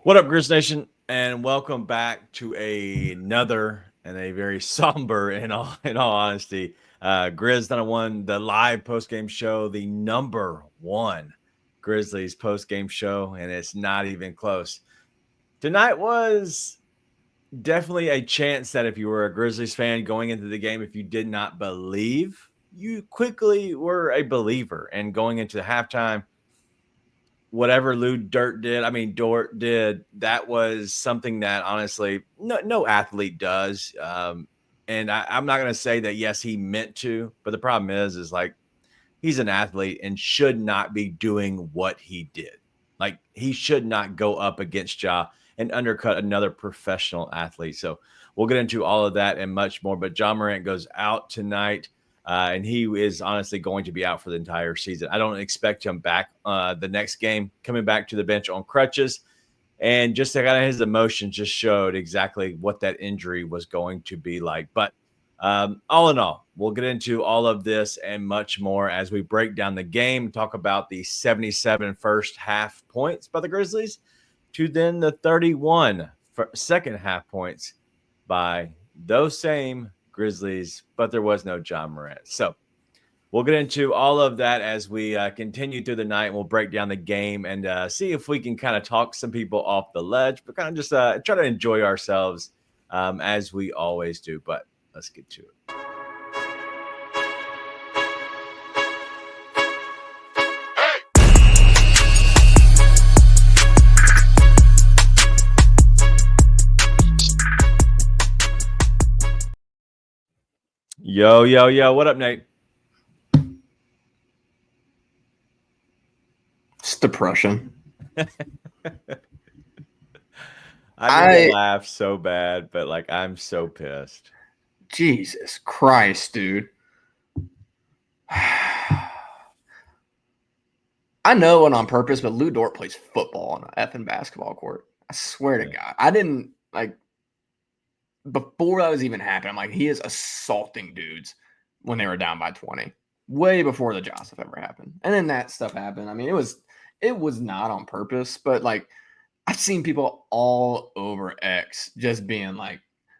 What up, Grizz Nation, and welcome back to another and a very somber, in all honesty, Grizz 901, the live post game show, the number one Grizzlies post game show, and it's not even close. Tonight was definitely a chance that if you were a Grizzlies fan going into the game, if you did not believe, you quickly were a believer, and going into the halftime whatever Dort did, that was something that honestly no athlete does. And I'm not going to say that, yes, he meant to, but the problem is like he's an athlete and should not be doing what he did. Like he should not go up against Ja and undercut another professional athlete. So we'll get into all of that and much more. But Ja Morant goes out tonight. And he is honestly going to be out for the entire season. I don't expect him back the next game, coming back to the bench on crutches. And just kind of his emotions just showed exactly what that injury was going to be like. But all in all, we'll get into all of this and much more as we break down the game, talk about the 77 first half points by the Grizzlies to then the 31 second half points by those same Grizzlies, but there was no Ja Morant. So we'll get into all of that as we continue through the night. We'll break down the game and see if we can kind of talk some people off the ledge, but kind of just try to enjoy ourselves as we always do. But let's get to it. Yo, yo, yo. What up, Nate? It's depression. I laugh so bad, but like I'm so pissed. Jesus Christ, dude. I know it on purpose, but Lou Dort plays football on an effing basketball court. I swear to God. I didn't like before that was even happening. I'm like, he is assaulting dudes when they were down by 20. Way before the Joseph ever happened. And then that stuff happened. I mean, it was not on purpose, but like I've seen people all over X just being like,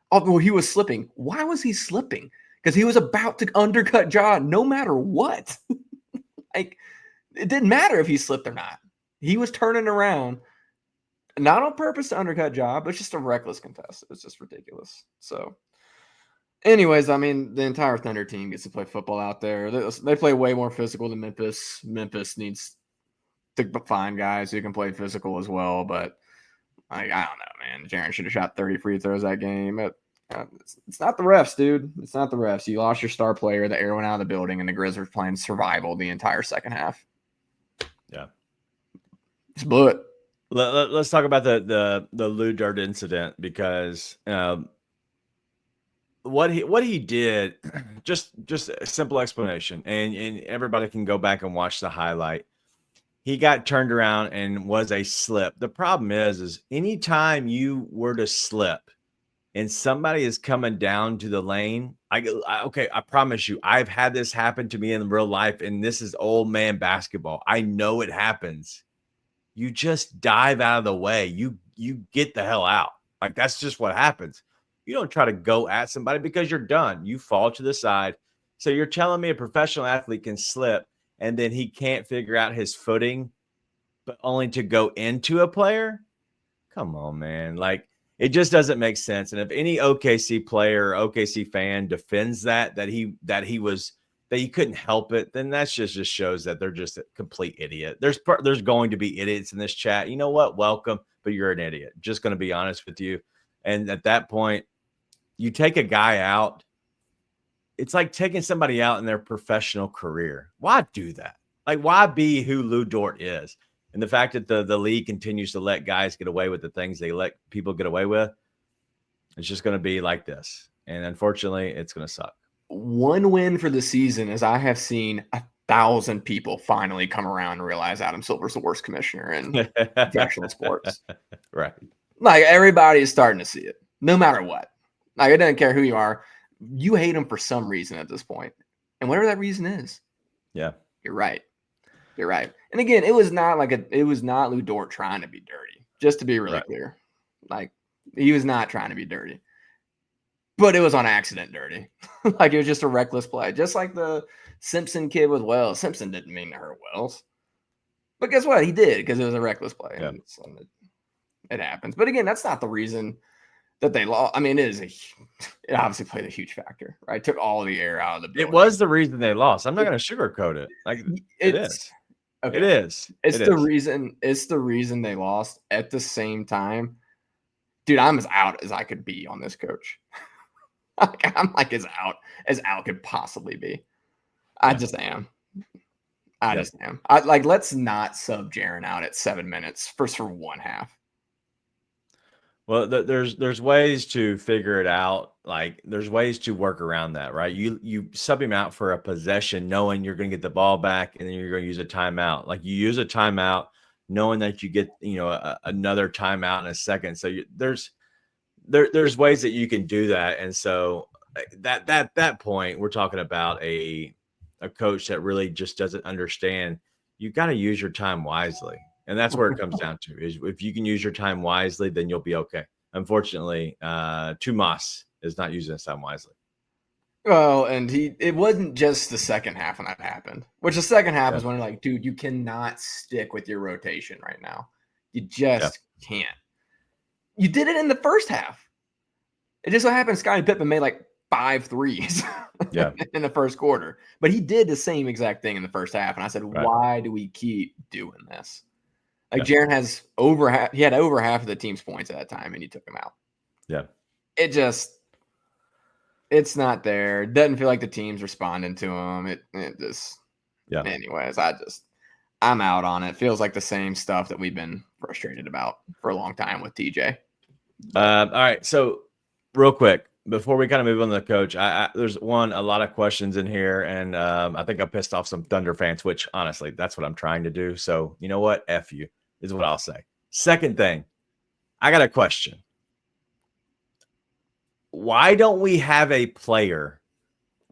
oh, well, he was slipping. Why was he slipping? Because he was about to undercut Ja no matter what. Like, it didn't matter if he slipped or not. He was turning around, not on purpose to undercut Ja, but just a reckless contest. It's just ridiculous. So, anyways, I mean, the entire Thunder team gets to play football out there. They play way more physical than Memphis. Memphis needs to find guys who can play physical as well, but I don't know, man. Jaren should have shot 30 free throws that game. But it's not the refs, dude. It's not the refs. You lost your star player. The air went out of the building, and the Grizz were playing survival the entire second half. Yeah. Just blew it. Let's talk about the Lou Dort incident because what he did, just a simple explanation, and everybody can go back and watch the highlight. He got turned around and was a slip. The problem is anytime you were to slip and somebody is coming down to the lane, I promise you, I've had this happen to me in real life, and this is old man basketball. I know it happens. You just dive out of the way. You get the hell out. Like that's just what happens. You don't try to go at somebody because you're done. You fall to the side. So you're telling me a professional athlete can slip and then he can't figure out his footing, but only to go into a player? Come on, man. Like it just doesn't make sense. And if any OKC player or OKC fan defends that you couldn't help it, then that's just shows that they're just a complete idiot. There's going to be idiots in this chat. You know what? Welcome, but you're an idiot. Just going to be honest with you. And at that point, you take a guy out. It's like taking somebody out in their professional career. Why do that? Like, why be who Lou Dort is? And the fact that the league continues to let guys get away with the things they let people get away with, it's just going to be like this. And unfortunately, it's going to suck. One win for the season is I have seen 1,000 people finally come around and realize Adam Silver's the worst commissioner in professional sports. Right. Like everybody is starting to see it, no matter what. Like it doesn't care who you are. You hate him for some reason at this point. And whatever that reason is. Yeah. You're right. You're right. And again, it was not Lou Dort trying to be dirty. just to be really clear. Like, he was not trying to be dirty. But it was on accident dirty. Like, it was just a reckless play. Just like the Simpson kid with Wells. Simpson didn't mean to hurt Wells. But guess what? He did, because it was a reckless play. Yeah. And it happens. But again, that's not the reason that they lost. I mean, it obviously played a huge factor, right? Took all the air out of the building. It was the reason they lost. I'm not going to sugarcoat it. Like, it is. Okay. It is. It's the reason. It's the reason they lost. At the same time, dude, I'm as out as I could be on this coach. I'm like as out could possibly be. I just am. I just am. Let's not sub Jaren out at 7 minutes for one half. Well, there's ways to figure it out. Like, there's ways to work around that, right? You sub him out for a possession, knowing you're going to get the ball back, and then you're going to use a timeout. Like, you use a timeout, knowing that you get another timeout in a second. So there's ways that you can do that. And so that point, we're talking about a coach that really just doesn't understand. You got to use your time wisely. And that's where it comes down to, is if you can use your time wisely, then you'll be okay. Unfortunately, Tomas is not using his time wisely. Well, and it wasn't just the second half when that happened, which the second half is when you're like, dude, you cannot stick with your rotation right now. You just can't. You did it in the first half. It just so happened Scottie Pippen made like 5 threes in the first quarter. But he did the same exact thing in the first half. And I said, why do we keep doing this? Like, Jaren has he had over half of the team's points at that time, and he took him out. Yeah. It's not there. It doesn't feel like the team's responding to him. Anyways, I'm out on it. Feels like the same stuff that we've been frustrated about for a long time with TJ. All right. So real quick, before we kind of move on to the coach, there's a lot of questions in here, and I think I pissed off some Thunder fans, which honestly, that's what I'm trying to do. So you know what? F you is what I'll say. Second thing, I got a question. Why don't we have a player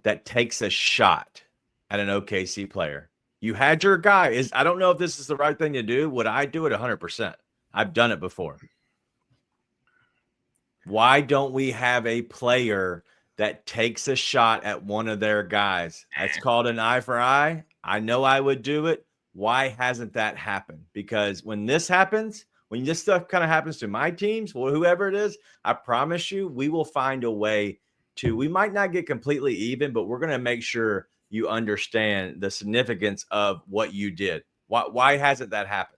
that takes a shot at an OKC player? You had your guy. I don't know if this is the right thing to do. Would I do it 100%? I've done it before. Why don't we have a player that takes a shot at one of their guys? It's called an eye for eye. I know I would do it. Why hasn't that happened? Because when this happens, when this stuff kind of happens to my teams, or whoever it is, I promise you, we will find a way to, we might not get completely even, but we're going to make sure you understand the significance of what you did. Why hasn't that happened?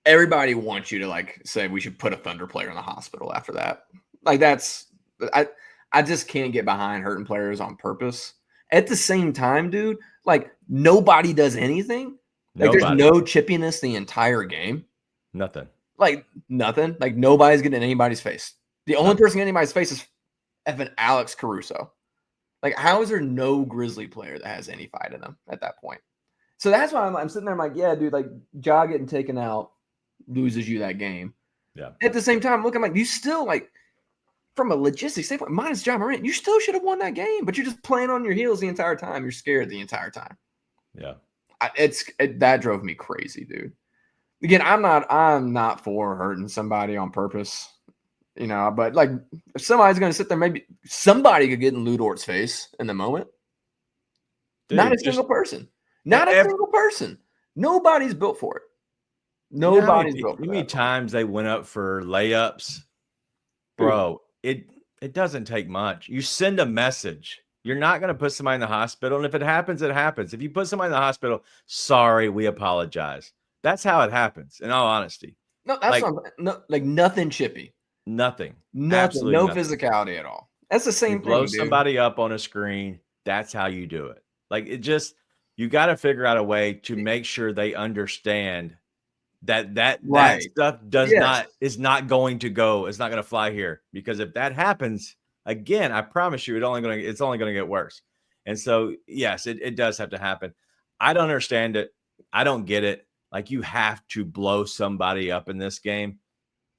Everybody wants you to say we should put a Thunder player in the hospital after that. I just can't get behind hurting players on purpose. At the same time, dude, nobody does anything. There's no chippiness the entire game. Nothing. Nothing. Nobody's getting in anybody's face. The only person getting in anybody's face is effing Alex Caruso. How is there no Grizzly player that has any fight in them at that point? So that's why I'm sitting there. I'm like, yeah, dude, Ja getting taken out loses you that game. Yeah. At the same time, look, I'm like, you still from a logistics standpoint, minus Ja Morant, you still should have won that game, but you're just playing on your heels the entire time. You're scared the entire time. Yeah. That drove me crazy, dude. Again, I'm not for hurting somebody on purpose, but if somebody's going to sit there, maybe somebody could get in Lou Dort's face in the moment. Dude, not a single person. Not a single person. Nobody's built for it. Nobody's built for it. How many times they went up for layups? Bro, it doesn't take much. You send a message. You're not going to put somebody in the hospital. And if it happens, it happens. If you put somebody in the hospital, sorry, we apologize. That's how it happens, in all honesty. No, that's nothing chippy. Nothing. Nothing. No physicality at all. That's the same thing. Blow somebody up on a screen. That's how you do it. You got to figure out a way to make sure they understand that stuff is not going to go. It's not going to fly here, because if that happens again, I promise you, it's only going to get worse. And so, yes, it does have to happen. I don't understand it. I don't get it. You have to blow somebody up in this game,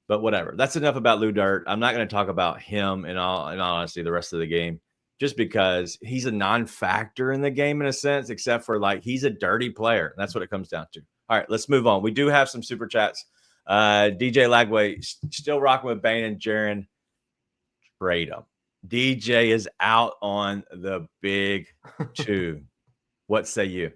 but whatever. That's enough about Lou Dort. I'm not going to talk about him in all honesty the rest of the game. just because he's a non-factor in the game in a sense, except for like he's a dirty player. That's what it comes down to. All right, let's move on. We do have some super chats. DJ Lagway still rocking with Bane and Jaron. Trade him. DJ is out on the big two. What say you?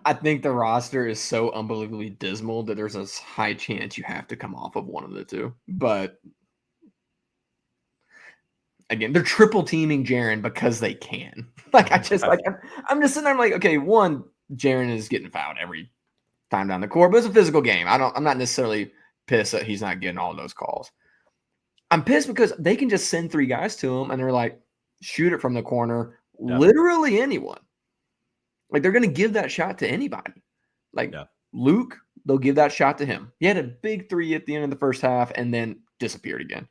I think the roster is so unbelievably dismal that there's a high chance you have to come off of one of the two. But again, they're triple teaming Jaron because they can. Like I'm just sitting there. I'm like, okay, one, Jaron is getting fouled every time down the court, but it's a physical game. I'm not necessarily pissed that he's not getting all those calls. I'm pissed because they can just send 3 guys to him and they're like, shoot it from the corner, literally anyone. Like they're going to give that shot to anybody. Like Luke, they'll give that shot to him. He had a big 3 at the end of the first half and then disappeared again.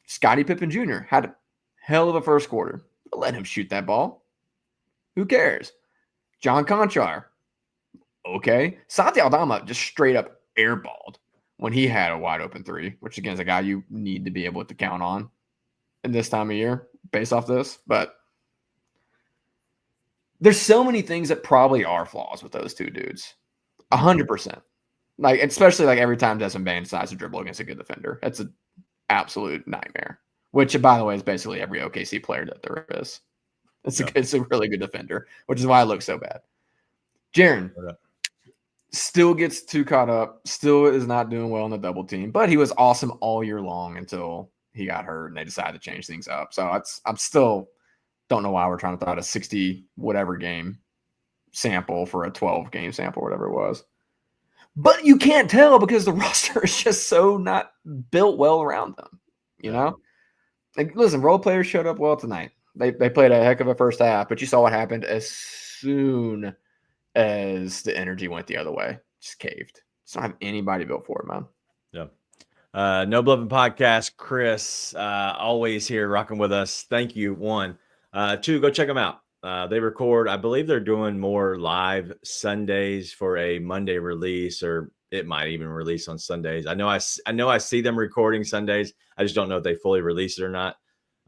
Scottie Pippen Jr. had a hell of a first quarter. Let him shoot that ball. Who cares? John Conchar. Okay. Santi Aldama just straight up airballed when he had a wide open 3, which again is a guy you need to be able to count on in this time of year based off this. But there's so many things that probably are flaws with those two dudes. 100%. Like, especially like every time Desmond Bane decides to dribble against a good defender. That's an absolute nightmare. Which, by the way, is basically every OKC player that there is. It's a really good defender, which is why it looks so bad. Jaron still gets too caught up, still is not doing well in the double team, but he was awesome all year long until he got hurt and they decided to change things up. So I'm still don't know why we're trying to throw out a 60 whatever game sample for a 12 game sample, whatever it was. But you can't tell because the roster is just so not built well around them, you know? Like, listen, role players showed up well tonight. They played a heck of a first half, but you saw what happened as soon as the energy went the other way. Just caved. Just don't have anybody built for it, man. Yeah. No Bluffing Podcast, Chris, always here rocking with us. Thank you. 1. 2, go check them out. They record, I believe they're doing more live Sundays for a Monday release, or it might even release on Sundays. I know I see them recording Sundays. I just don't know if they fully release it or not.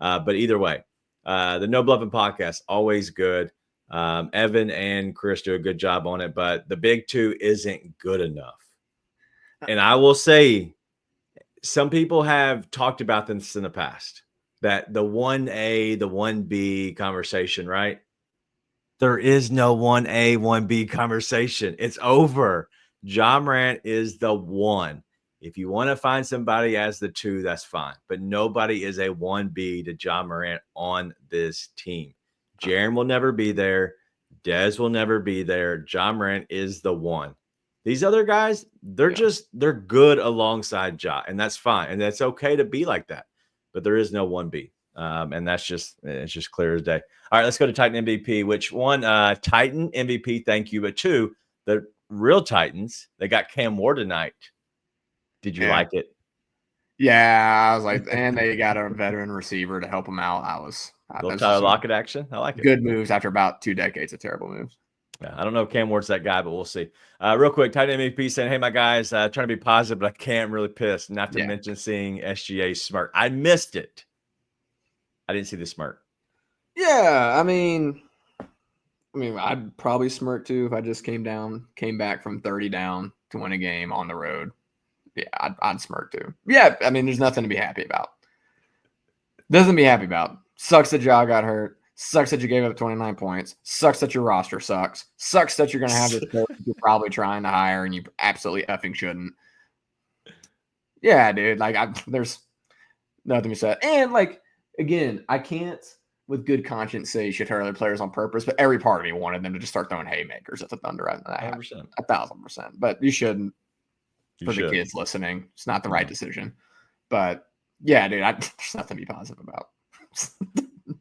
But either way, the No Bluffing Podcast, always good. Evan and Chris do a good job on it, but the big two isn't good enough. And I will say, some people have talked about this in the past, that the 1A, the 1B conversation, right? There is no 1A, 1B conversation. It's over. Ja Morant is the 1. If you want to find somebody as the 2, that's fine. But nobody is a 1B to Ja Morant on this team. Jaren will never be there. Dez will never be there. Ja Morant is the 1. These other guys, they're good alongside Ja, and that's fine. And that's okay to be like that. But there is no 1B. And it's just clear as day. All right, let's go to Titan MVP, which 1, Titan MVP, thank you. But 2, the real Titans, they got Cam Ward tonight. Did you like it? Yeah, I was like, and they got a veteran receiver to help them out. Little Tyler Lockett action. I like it. Good moves after about 2 decades of terrible moves. Yeah, I don't know if Cam Ward's that guy, but we'll see. Real quick, Titan MVP saying, hey, my guys, trying to be positive, but I can't really piss. Not to mention seeing SGA smirk. I missed it. I didn't see the smirk. Yeah, I mean, I'd probably smirk too if I just came back from 30 down to win a game on the road. Yeah, I'd smirk too. Yeah, I mean, there's nothing to be happy about. Nothing to be happy about. Sucks that Ja got hurt. Sucks that you gave up 29 points. Sucks that your roster sucks. Sucks that you're going to have this coach you're probably trying to hire and you absolutely effing shouldn't. Yeah, dude. Like, there's nothing to be said. And, like, again, I can't with good conscience say you should hurt other players on purpose, but every part of me wanted them to just start throwing haymakers at the Thunder. 100%. 1,000%. But you shouldn't. The kids listening. It's not the right decision. But, yeah, dude, there's nothing to be positive about.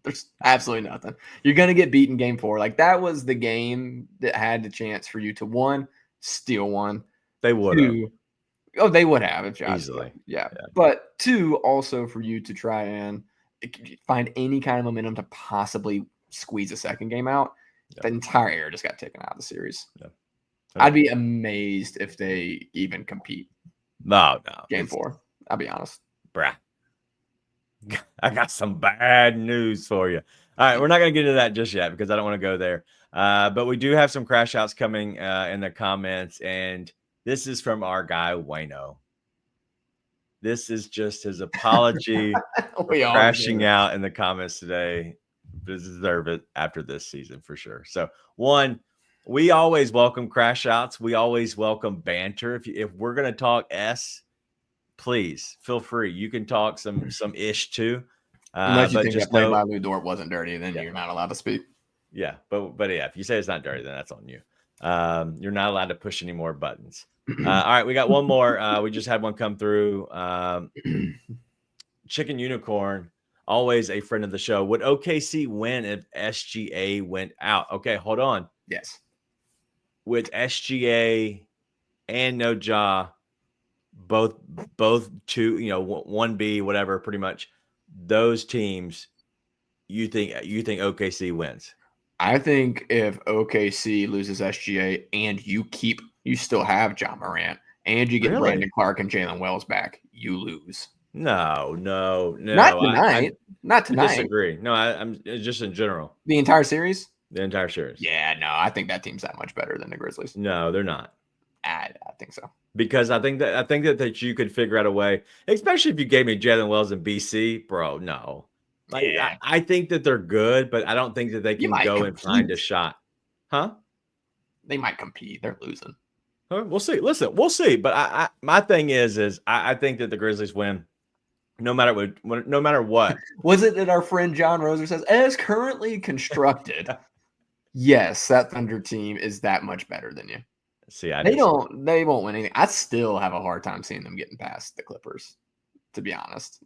There's absolutely nothing. You're going to get beaten game 4. Like, that was the game that had the chance for you to, 1, steal one. They would have. Oh, they would have if Josh easily. Yeah. But 2, also for you to try and find any kind of momentum to possibly squeeze a second game out. The entire air just got taken out of the series. I'd be amazed if they even compete. No. Game 4. I'll be honest. Bruh. I got some bad news for you. All right, we're not going to get into that just yet because I don't want to go there. But we do have some crash outs coming in the comments, and this is from our guy Wayno. This is just his apology for crashing out in the comments today. Deserve it after this season for sure. So, one, we always welcome crash outs. We always welcome banter. If we're going to talk S, please feel free. You can talk some ish too. Unless you But think just that play know, by Lou Dort wasn't dirty, then you're not allowed to speak. yeah, but yeah, if you say it's not dirty, then that's on you. You're not allowed to push any more buttons. All right, we got one more. We just had one come through. Chicken Unicorn, always a friend of the show. Would OKC win if SGA went out? Okay, hold on. Yes. With SGA and No Ja, both two, 1B, whatever, pretty much those teams, you think OKC wins? I think if OKC loses SGA and you still have John Morant and you get Brandon Clark and Jalen Wells back, you lose. No. Not tonight. Not tonight. I disagree. No, I'm just in general. The entire series? The entire series. Yeah, no, I think that team's that much better than the Grizzlies. No, they're not. I think so. Because I think that you could figure out a way, especially if you gave me Jalen Wells and BC, bro. No. I think that they're good, but I don't think that they can go and find a shot. Huh? They might compete. They're losing. We'll see. Listen, we'll see. But my thing is I think that the Grizzlies win. No matter what. Was it that our friend John Roser says, as currently constructed, yes, that Thunder team is that much better than you. See, they won't win anything. I still have a hard time seeing them getting past the Clippers, to be honest.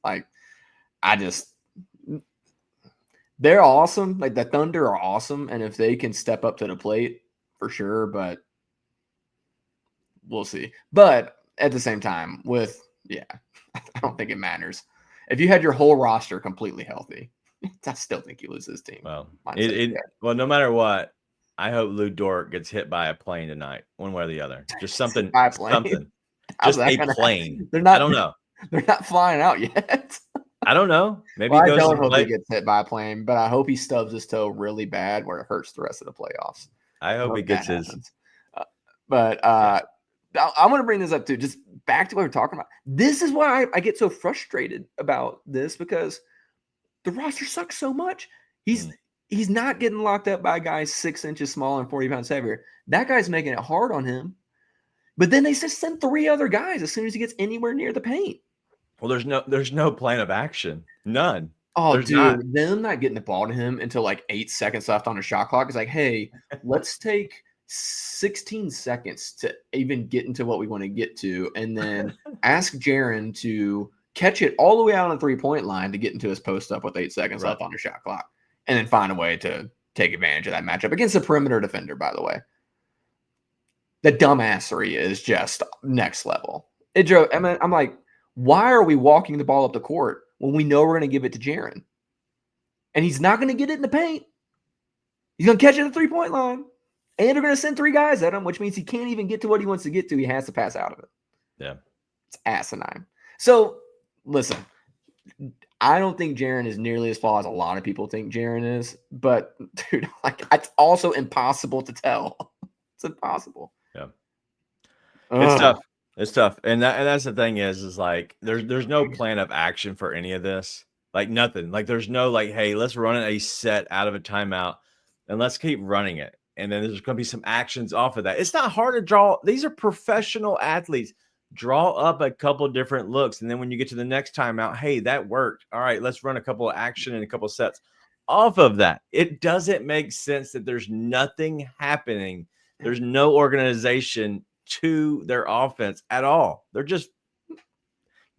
They're awesome. Like the Thunder are awesome, and if they can step up to the plate, for sure. But we'll see. But at the same time, I don't think it matters. If you had your whole roster completely healthy, I still think you lose this team. Well, no matter what, I hope Lou Dort gets hit by a plane tonight, one way or the other. Just something. Something. Just a plane. I don't know. They're not flying out yet. I don't know. Maybe I don't hope he gets hit by a plane, but I hope he stubs his toe really bad where it hurts the rest of the playoffs. I hope he gets his. I'm going to bring this up too. Just back to what we're talking about. This is why I get so frustrated about this, because the roster sucks so much. He's not getting locked up by guys 6 inches smaller and 40 pounds heavier. That guy's making it hard on him. But then they just send 3 other guys as soon as he gets anywhere near the paint. Well, there's no plan of action. None. Oh, dude, them not getting the ball to him until like 8 seconds left on the shot clock is like, hey, let's take 16 seconds to even get into what we want to get to, and then ask Jaren to catch it all the way out on the 3-point line to get into his post up with 8 seconds left on the shot clock, and then find a way to take advantage of that matchup against a perimeter defender, by the way. The dumbassery is just next level. I'm like, why are we walking the ball up the court when we know we're going to give it to Jaren? And he's not going to get it in the paint. He's going to catch it at the 3-point line. And they're going to send 3 guys at him, which means he can't even get to what he wants to get to. He has to pass out of it. Yeah. It's asinine. So, listen, I don't think Jaren is nearly as flawed as a lot of people think Jaren is. But, dude, it's also impossible to tell. It's impossible. Yeah. It's tough. It's tough. And that's the thing is like, there's no plan of action for any of this. Like nothing. Like there's no hey, let's run a set out of a timeout and let's keep running it. And then there's going to be some actions off of that. It's not hard to draw. These are professional athletes. Draw up a couple of different looks. And then when you get to the next timeout, hey, that worked. All right, let's run a couple of action and a couple of sets off of that. It doesn't make sense that there's nothing happening. There's no organization to their offense at all. They're just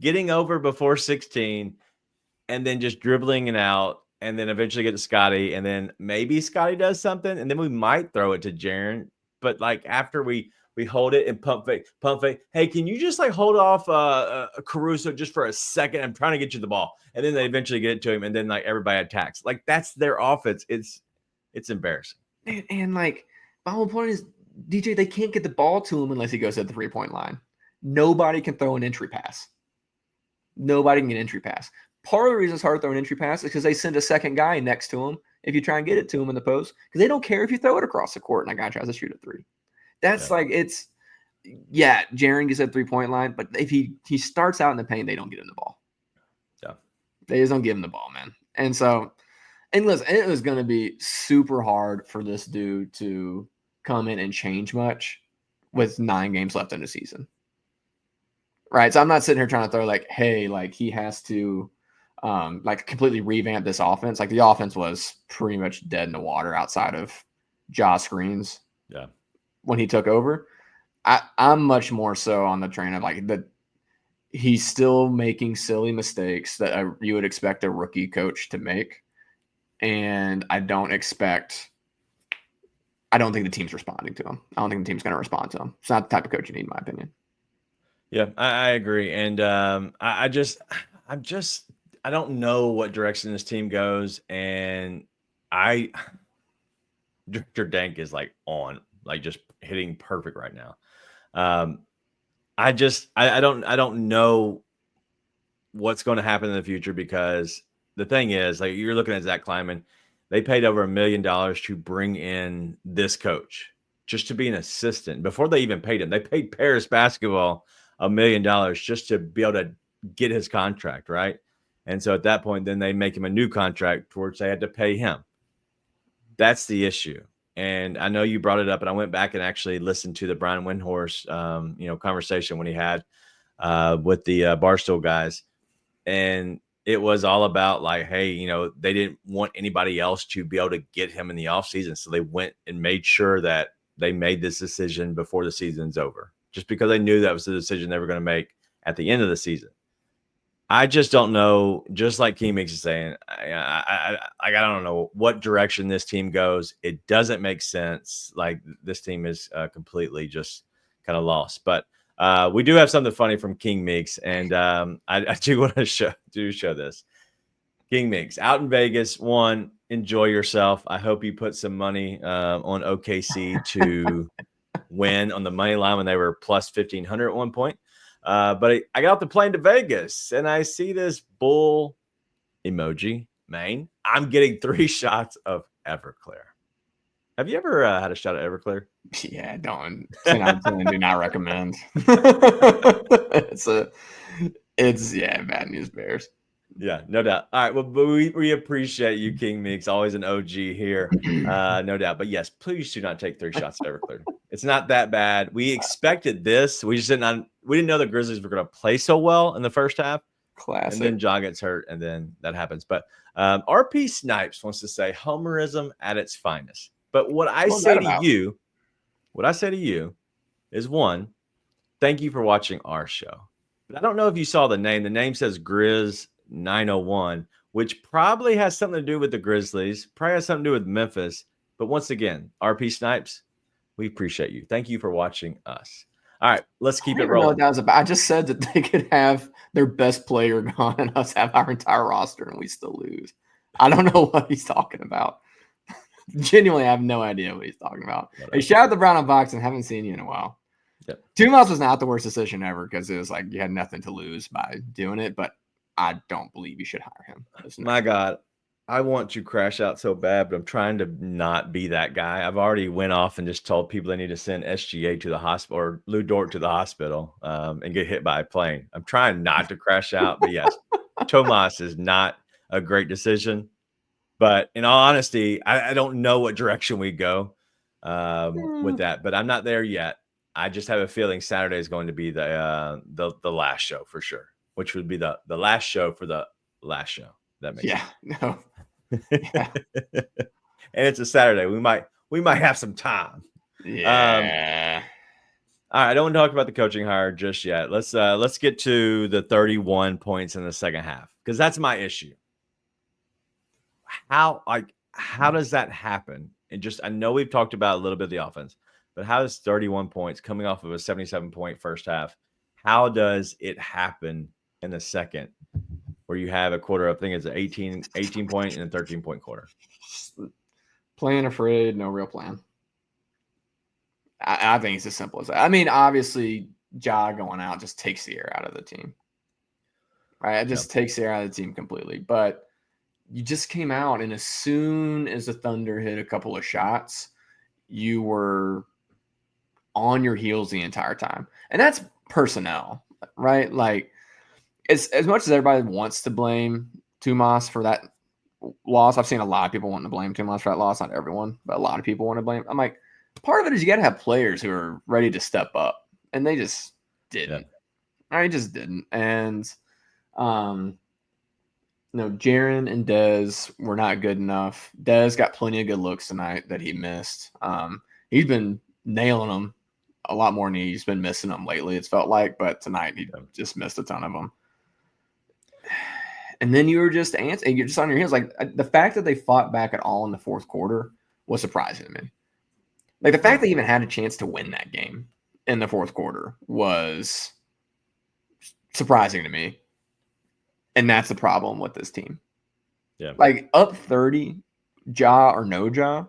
getting over before 16 and then just dribbling it out, and then eventually get to Scotty, and then maybe Scotty does something, and then we might throw it to Jaren. But after we hold it and pump fake. Hey, can you just hold off Caruso just for a second? I'm trying to get you the ball, and then they eventually get it to him, and then everybody attacks. That's their offense. It's embarrassing. And my whole point is, DJ, they can't get the ball to him unless he goes at the 3-point line. Nobody can throw an entry pass. Nobody can get an entry pass. part of the reason it's hard to throw an entry pass is because they send a second guy next to him if you try and get it to him in the post, because they don't care if you throw it across the court and that guy tries to shoot a three. That's Jaren gets at 3-point line, but if he starts out in the paint, they don't get him the ball. Yeah. They just don't give him the ball, man. And so, and listen, it was going to be super hard for this dude to come in and change much with 9 games left in the season. Right. So I'm not sitting here trying to throw he has to completely revamp this offense. Like, the offense was pretty much dead in the water outside of jaw screens. Yeah. When he took over. I'm much more so on the train of that he's still making silly mistakes that you would expect a rookie coach to make. And I don't think the team's responding to him. I don't think the team's going to respond to him. It's not the type of coach you need, in my opinion. Yeah, I agree. And I don't know what direction this team goes. And Director Dank is just hitting perfect right now. I don't know what's going to happen in the future, because the thing is, you're looking at Zach Kleiman. They paid over $1 million to bring in this coach just to be an assistant before they even paid him. They paid Paris Basketball $1 million just to be able to get his contract, right? And so at that point, then they make him a new contract for which they had to pay him. That's the issue. And I know you brought it up, and I went back and actually listened to the Brian Windhorst, conversation when he had with the Barstool guys. And it was all about hey, they didn't want anybody else to be able to get him in the offseason. So they went and made sure that they made this decision before the season's over, just because they knew that was the decision they were going to make at the end of the season. I just don't know. Just like King Mix is saying, I don't know what direction this team goes. It doesn't make sense. This team is completely just kind of lost. But we do have something funny from King Mix, and I do want to show this. King Mix out in Vegas. One, enjoy yourself. I hope you put some money on OKC to win on the money line when they were plus 1,500 at one point. But I got off the plane to Vegas, and I see this bull emoji, man. I'm getting 3 shots of Everclear. Have you ever had a shot of Everclear? Yeah, don't. 10 out of 10, do not recommend. It's bad news bears. Yeah, no doubt. All right, well, but we appreciate you, King Meeks, always an OG here, no doubt. But yes, please do not take 3 shots of Everclear. It's not that bad. We expected this. We just didn't know the Grizzlies were going to play so well in the first half. Classic. And then Ja gets hurt, and then that happens. But RP Snipes wants to say homerism at its finest. But what I say to you is, one, thank you for watching our show. But I don't know if you saw the name. The name says Grizz 901, which probably has something to do with the Grizzlies, probably has something to do with Memphis. But once again, RP Snipes, we appreciate you. Thank you for watching us. All right, let's keep it rolling. Know what that was about. I just said that they could have their best player gone and us have our entire roster and we still lose. I don't know what he's talking about. Genuinely, I have no idea what he's talking about. Hey, shout out to Brown on Box, and haven't seen you in a while. Yep. 2 months was not the worst decision ever, because it was you had nothing to lose by doing it, but I don't believe you should hire him. My God, I want to crash out so bad, but I'm trying to not be that guy. I've already went off and just told people they need to send SGA to the hospital or Lou Dort to the hospital and get hit by a plane. I'm trying not to crash out, but yes, Tomas is not a great decision. But in all honesty, I don't know what direction we go with that, but I'm not there yet. I just have a feeling Saturday is going to be the last show for sure, which would be the last show for the last show. That makes sense. No. Yeah. And it's a Saturday. We might have some time. Yeah. All right, I don't want to talk about the coaching hire just yet. Let's get to the 31 points in the second half, because that's my issue. How does that happen? And just, I know we've talked about a little bit of the offense, but how does 31 points coming off of a 77-point first half, how does it happen in the second, where you have a quarter of, I think it's an 18 point and a 13-point quarter? Playing afraid, no real plan. I think it's as simple as that. I mean, obviously, Ja going out just takes the air out of the team. right? It just takes the air out of the team completely. But you just came out, and as soon as the Thunder hit a couple of shots, you were on your heels the entire time. And that's personnel, right? Like, as much as everybody wants to blame Tumas for that loss, I've seen a lot of people wanting to blame Tumas for that loss. Not everyone, but a lot of people want to blame. I'm like, part of it is you got to have players who are ready to step up, and they just didn't. I just didn't. And Jaren and Dez were not good enough. Dez got plenty of good looks tonight that he missed. He's been nailing them a lot more than he's been missing them lately, it's felt like. But tonight he just missed a ton of them. And then you were just answering. You're just on your heels. Like, the fact that they fought back at all in the fourth quarter was surprising to me. Like, the fact they even had a chance to win that game in the fourth quarter was surprising to me. And that's the problem with this team. Yeah. Like, up 30, Ja or no Ja,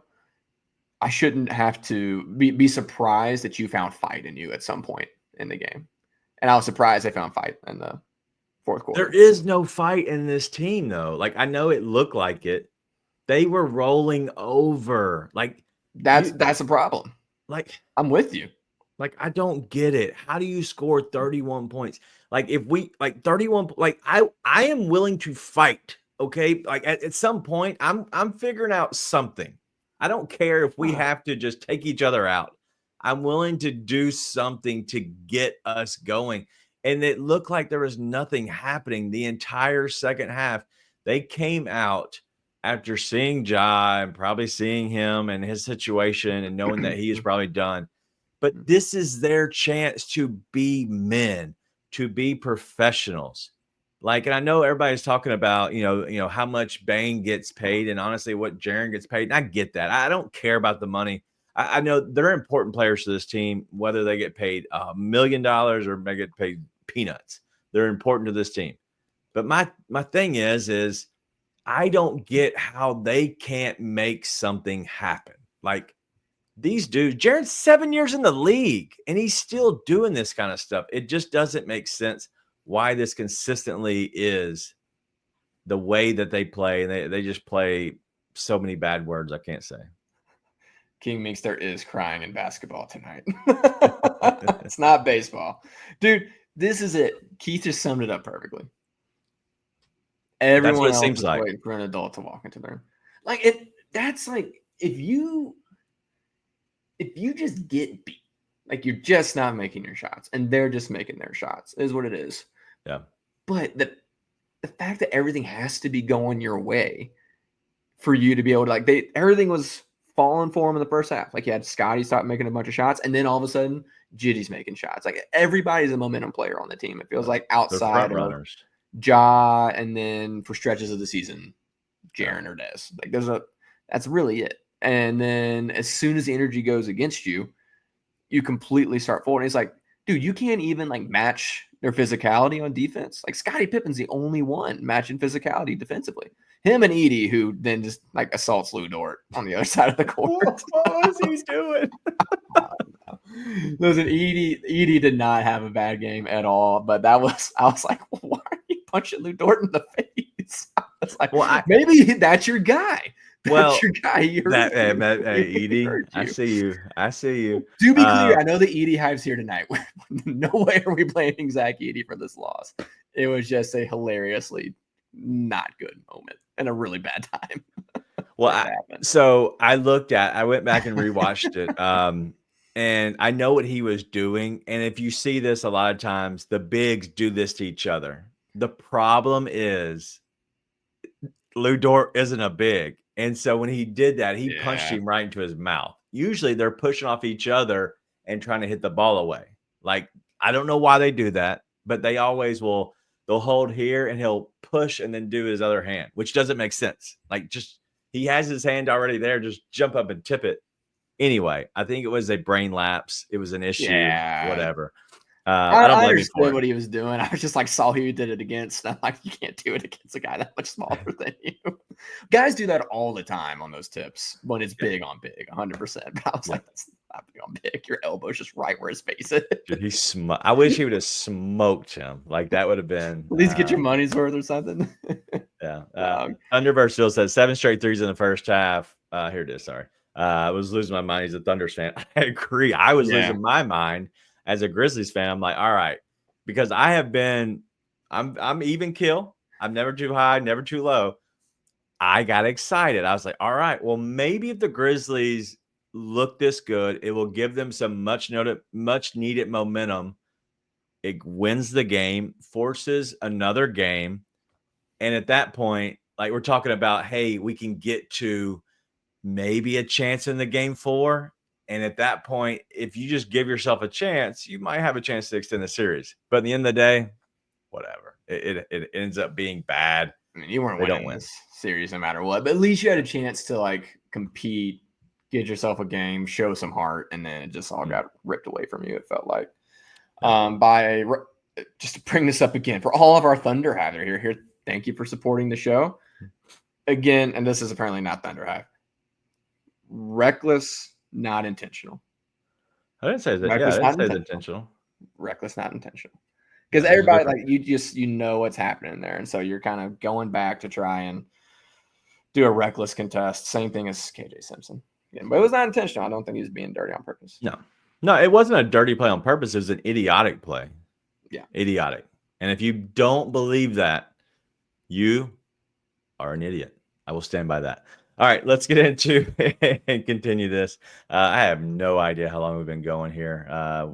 I shouldn't have to be surprised that you found fight in you at some point in the game. And I was surprised they found fight in the fourth quarter. There is no fight in this team, though. Like, I know it looked like it. They were rolling over. Like, that's a problem. Like, I'm with you. Like, I don't get it. How do you score 31 points? Like, if we like 31, like I am willing to fight. Okay. Like, at some point, I'm figuring out something. I don't care if we have to just take each other out. I'm willing to do something to get us going. And it looked like there was nothing happening the entire second half. They came out after seeing Ja and probably seeing him and his situation and knowing that he is probably done. But this is their chance to be men, to be professionals. Like, and I know everybody's talking about, how much Bane gets paid and honestly what Jaren gets paid. And I get that. I don't care about the money. I know they're important players to this team, whether they get paid $1 million or they get paid peanuts. They're important to this team. But my thing is I don't get how they can't make something happen. Like, these dudes, Jaren's 7 years in the league, and he's still doing this kind of stuff. It just doesn't make sense why this consistently is the way that they play. And they just play so many bad words I can't say. King Minx, there is crying in basketball tonight. It's not baseball. Dude, this is it. Keith just summed it up perfectly. Everyone else is waiting for an adult to walk into there. Like, that's like, if you just get beat, like, you're just not making your shots, and they're just making their shots, is what it is. Yeah. But the fact that everything has to be going your way for you to be able to, everything was falling for him in the first half. Like, you had Scotty stop making a bunch of shots, and then all of a sudden, Jitty's making shots. Like, everybody's a momentum player on the team. It feels like outside of Ja, and then for stretches of the season, Jaren or Dez. Like, that's really it. And then as soon as the energy goes against you, you completely start folding. It's like, dude, you can't even match their physicality on defense. Like, Scottie Pippen's the only one matching physicality defensively. Him and Edie, who then just assaults Lou Dort on the other side of the court. What was he doing? Listen, Edie did not have a bad game at all, but I was like, why are you punching Lou Dort in the face? I was like, maybe that's your guy. That's your guy. Hey, Edie, I see you. To be clear, I know the Edie hype's here tonight. No way are we blaming Zach Edey for this loss. It was just a hilariously not good moment and a really bad time. So I went back and rewatched it. And I know what he was doing. And if you see this a lot of times, the bigs do this to each other. The problem is Lou Dort isn't a big. And so when he did that, he punched him right into his mouth. Usually they're pushing off each other and trying to hit the ball away. Like, I don't know why they do that, but they always will. They'll hold here and he'll push and then do his other hand, which doesn't make sense. Like, just he has his hand already there. Just jump up and tip it. Anyway, I think it was a brain lapse. It was an issue, whatever. I don't I blame you for understood it. what he was doing. I just like saw who he did it against. And I'm like, you can't do it against a guy that much smaller than you. Guys do that all the time on those tips when it's Yeah. big on big, 100%. But I was Yeah. like, that's not big on big. Your elbow's just right where his face is. Dude, I wish he would have smoked him. Like that would have been. At least get your money's worth or something. Yeah. Um, Thunderbird still says 7 straight threes in the first half. Here it is. Sorry. I was losing my mind. He's a Thunders fan. I agree. I was yeah. losing my mind as a Grizzlies fan. I'm like, all right, because I have been, I'm even kill. I'm never too high, never too low. I got excited. I was like, all right, well, maybe if the Grizzlies look this good, it will give them some much needed momentum. It wins the game, forces another game. And at that point, like we're talking about, hey, we can get to maybe a chance in the game 4. And at that point, if you just give yourself a chance, you might have a chance to extend the series. But at the end of the day, whatever. It ends up being bad. I mean, you weren't They don't winning win. this series no matter what, but at least you had a chance to like compete, get yourself a game, show some heart, and then it just all got ripped away from you. It felt like just to bring this up again for all of our Thunder Hive that are here. Thank you for supporting the show again. And this is apparently not Thunder Hive. Reckless, not intentional. I didn't say that. Reckless, Yeah, I not didn't say intentional. intentional. Reckless, not intentional. Because There's a everybody difference. like you know what's happening there, and so you're kind of going back to try and do a reckless contest. Same thing as KJ Simpson. Yeah, but it was not intentional. I don't think he was being dirty on purpose. No, it wasn't a dirty play on purpose. It was an idiotic play. Yeah. Idiotic. And if you don't believe that, you are an idiot. I will stand by that. All right, let's get into and continue this. I have no idea how long we've been going here.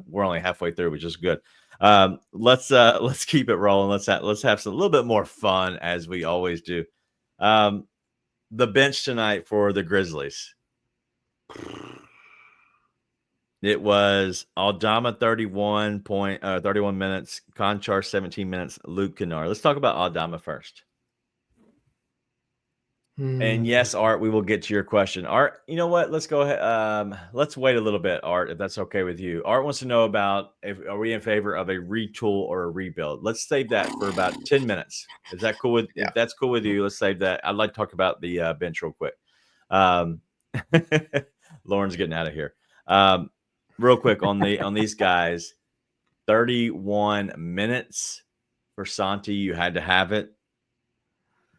We're only halfway through, which is good. Let's keep it rolling. Let's have a little bit more fun as we always do. The bench tonight for the Grizzlies. It was Aldama 31 minutes, Conchar 17 minutes, Luke Kennard. Let's talk about Aldama first. And yes, Art, we will get to your question. Art, you know what? Let's go ahead. Let's wait a little bit, Art, if that's okay with you. Art wants to know about are we in favor of a retool or a rebuild? Let's save that for about 10 minutes. Is that cool with if that's cool with you? Let's save that. I'd like to talk about the bench real quick. Lauren's getting out of here. Real quick on these guys, 31 minutes for Santi. You had to have it.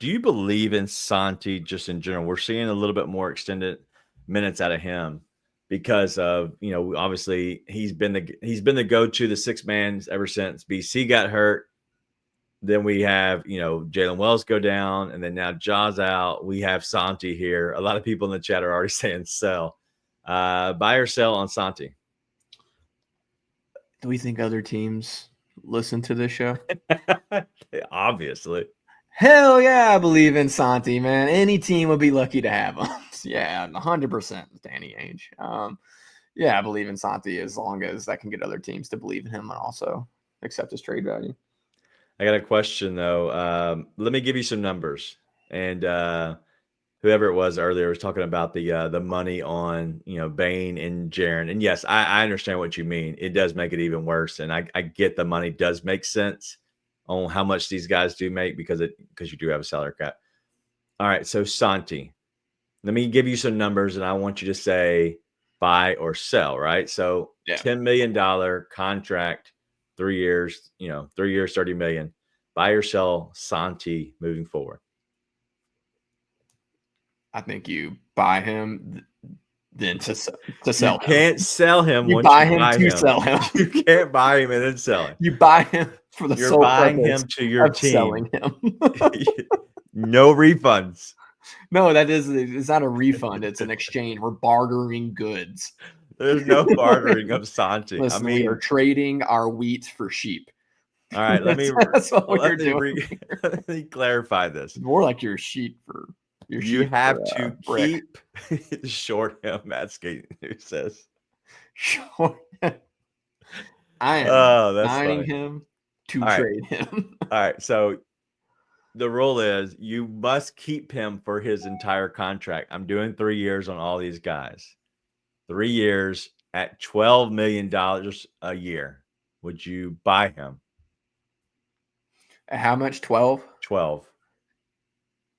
Do you believe in Santi just in general? We're seeing a little bit more extended minutes out of him because of, obviously he's been the go-to, the six man ever since BC got hurt. Then we have, Jalen Wells go down, and then now Jaws out. We have Santi here. A lot of people in the chat are already saying sell. Buy or sell on Santi. Do we think other teams listen to this show? Obviously. Hell yeah, I believe in Santi, man. Any team would be lucky to have him. Yeah, 100%, Danny Ainge. Yeah, I believe in Santi as long as that can get other teams to believe in him and also accept his trade value. I got a question though. Let me give you some numbers. And whoever it was earlier was talking about the money on Bain and Jaren. And yes, I understand what you mean. It does make it even worse. And I get the money does make sense on how much these guys do make because you do have a salary cap. All right, so Santi, let me give you some numbers, and I want you to say buy or sell. Right, so $10 million contract, 3 years. 3 years, $30 million. Buy or sell Santi moving forward. I think you buy him then to sell him. You can't sell him. You buy him to sell him. You can't buy him and then sell him. You buy him for the You're sole buying purpose him to your of team. selling him. No refunds. No, it's not a refund. It's an exchange. We're bartering goods. There's no bartering of Santi. Listen, we are trading our wheat for sheep. All right, that's what we're doing. Let me clarify this. It's more like your sheet for your sheep. You have to brick. keep short him. Matt Skate who says short. I am signing him to trade him. All right, so the rule is you must keep him for his entire contract. I'm doing 3 years on all these guys. 3 years at $12 million a year. would you buy him? At how much? 12? 12.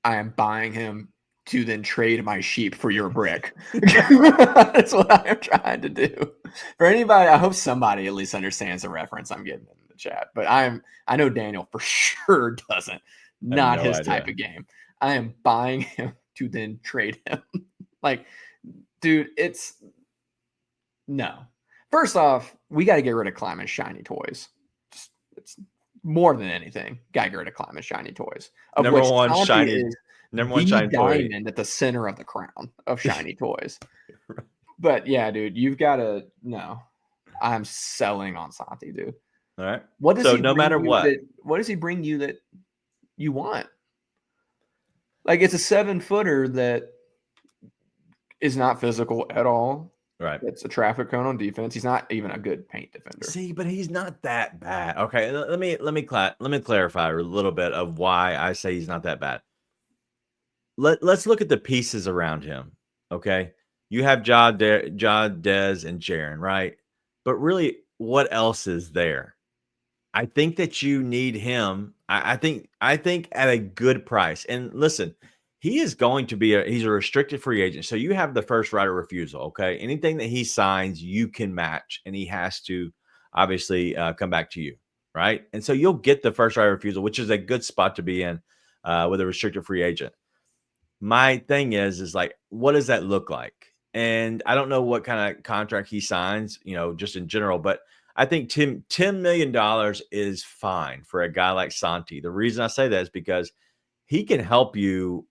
I am buying him to then trade my sheep for your brick. That's what I am trying to do. For anybody, I hope somebody at least understands the reference I'm getting in the chat. But I know Daniel for sure doesn't. I have Not no his idea. type of game. I am buying him to then trade him. Like, dude, it's no. First off, we got to get rid of Climbing shiny toys. It's more than anything. Got to get rid of Climbing shiny toys. Of Number which one Santi shiny, is number one the shiny toy. diamond at the center of the crown of shiny toys. But yeah, dude, you've got to no. I'm selling on Santi, dude. All right. What does So he no bring matter you what, what does he bring you that you want? Like it's a 7-footer that is not physical at all. right? It's a traffic cone on defense. He's not even a good paint defender. See, but he's not that bad. Okay, let me clarify a little bit of why I say he's not that bad. Let's look at the pieces around him. Okay, you have Ja, Dez, and Jaren, right? But really, what else is there? I think that you need him. I think at a good price. And listen, he is going to be he's a restricted free agent. So you have the first right of refusal. Okay. Anything that he signs, you can match, and he has to obviously come back to you. Right. And so you'll get the first right of refusal, which is a good spot to be in with a restricted free agent. My thing is like, what does that look like? And I don't know what kind of contract he signs, just in general, but I think $10 million is fine for a guy like Santi. The reason I say that is because he can help you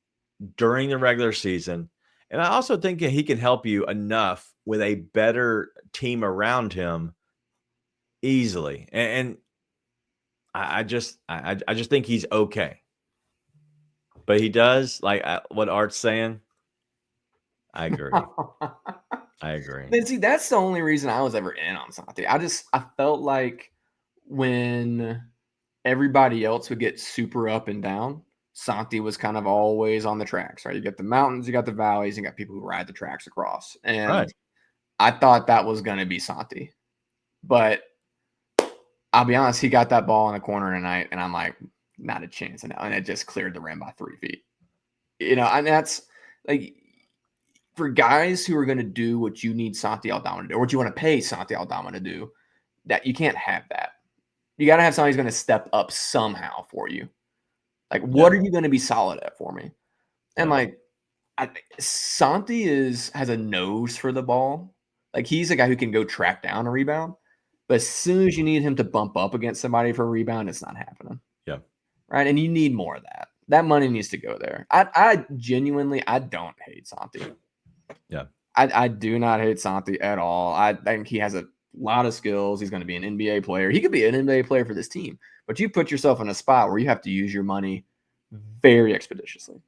during the regular season. And I also think that he can help you enough with a better team around him easily. And I just think he's okay. But he does, like what Art's saying. I agree. I agree. Then see, that's the only reason I was ever in on Santi. I felt like when everybody else would get super up and down, Santi was kind of always on the tracks, right? You got the mountains, you got the valleys, you got people who ride the tracks across. And Right. I thought that was going to be Santi. But I'll be honest, he got that ball in the corner tonight, and I'm like, not a chance. And it just cleared the rim by 3 feet. And that's like for guys who are going to do what you need Santi Aldama to do, or what you want to pay Santi Aldama to do, that you can't have that. You got to have somebody who's going to step up somehow for you. Like, what are you going to be solid at for me? And like, Santi has a nose for the ball. Like, he's a guy who can go track down a rebound. But as soon as you need him to bump up against somebody for a rebound, it's not happening. Yeah. Right. And you need more of that. That money needs to go there. I genuinely, I don't hate Santi. Yeah. I do not hate Santi at all. I think he has a lot of skills. He's going to be an NBA player. He could be an NBA player for this team. But you put yourself in a spot where you have to use your money very expeditiously.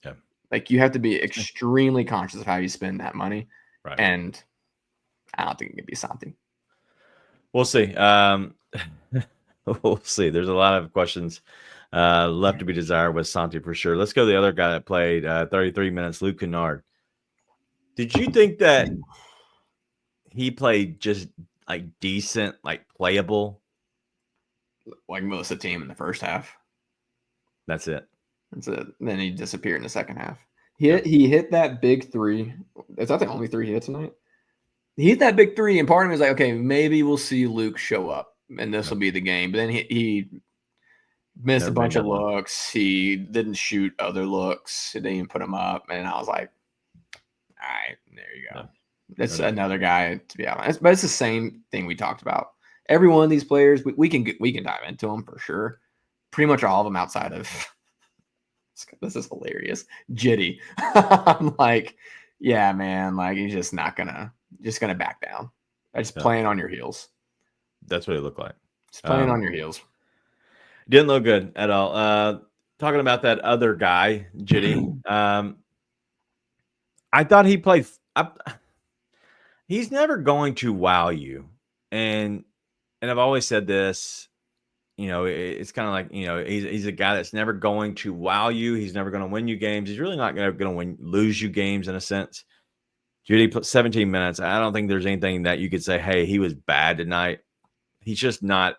Yeah. Like, you have to be extremely conscious of how you spend that money. Right. And I don't think it can be Santi. We'll see. We'll see. There's a lot of questions left to be desired with Santi for sure. Let's go to the other guy that played 33 minutes, Luke Kennard. Did you think that he played just like decent, like playable? Like most of the team in the first half. That's it. That's it. Then he disappeared in the second half. He hit that big three. Is that the only three he hit tonight? He hit that big three, and part of me was like, okay, maybe we'll see Luke show up, and this will be the game. But then he missed a bunch of looks. He didn't shoot other looks. He didn't even put them up. And I was like, all right, there you go. That's another guy, to be honest. But it's the same thing we talked about. Every one of these players, we can dive into them for sure. Pretty much all of them outside of this is hilarious. Jitty. I'm like, yeah, man, like he's just not gonna back down. Just playing on your heels. That's what it looked like. Just playing on your heels. Didn't look good at all. Talking about that other guy, Jitty. I thought he played. He's never going to wow you, and I've always said this. It's kind of like he's a guy that's never going to wow you. He's never going to win you games. He's really not going to lose you games in a sense. Jitty put 17 minutes. I don't think there's anything that you could say, hey, he was bad tonight. he's just not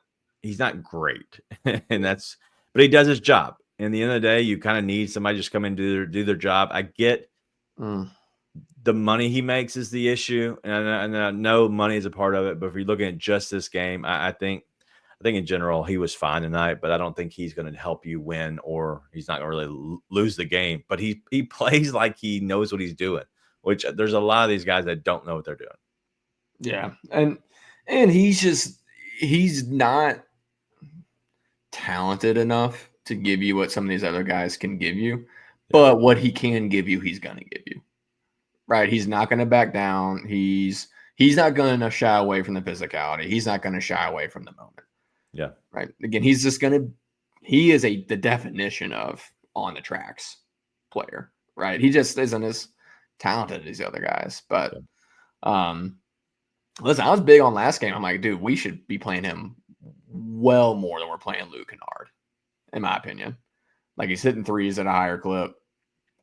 great. And but he does his job. In the end of the day, you kind of need somebody just come in and do their job. I get the money he makes is the issue, and I know money is a part of it. But if you're looking at just this game, I think in general he was fine tonight. But I don't think he's going to help you win, or he's not going to really lose the game. But he plays like he knows what he's doing, which there's a lot of these guys that don't know what they're doing. Yeah, and he's not talented enough to give you what some of these other guys can give you, but what he can give you, he's going to give you. Right? He's not going to back down. He's not going to shy away from the physicality. He's not going to shy away from the moment. Yeah. Right. Again, he's just going to. He is the definition of on the tracks player. Right. He just isn't as talented as these other guys. But listen, I was big on last game. I'm like, dude, we should be playing him well more than we're playing Luke Kennard, in my opinion. Like, he's hitting threes at a higher clip.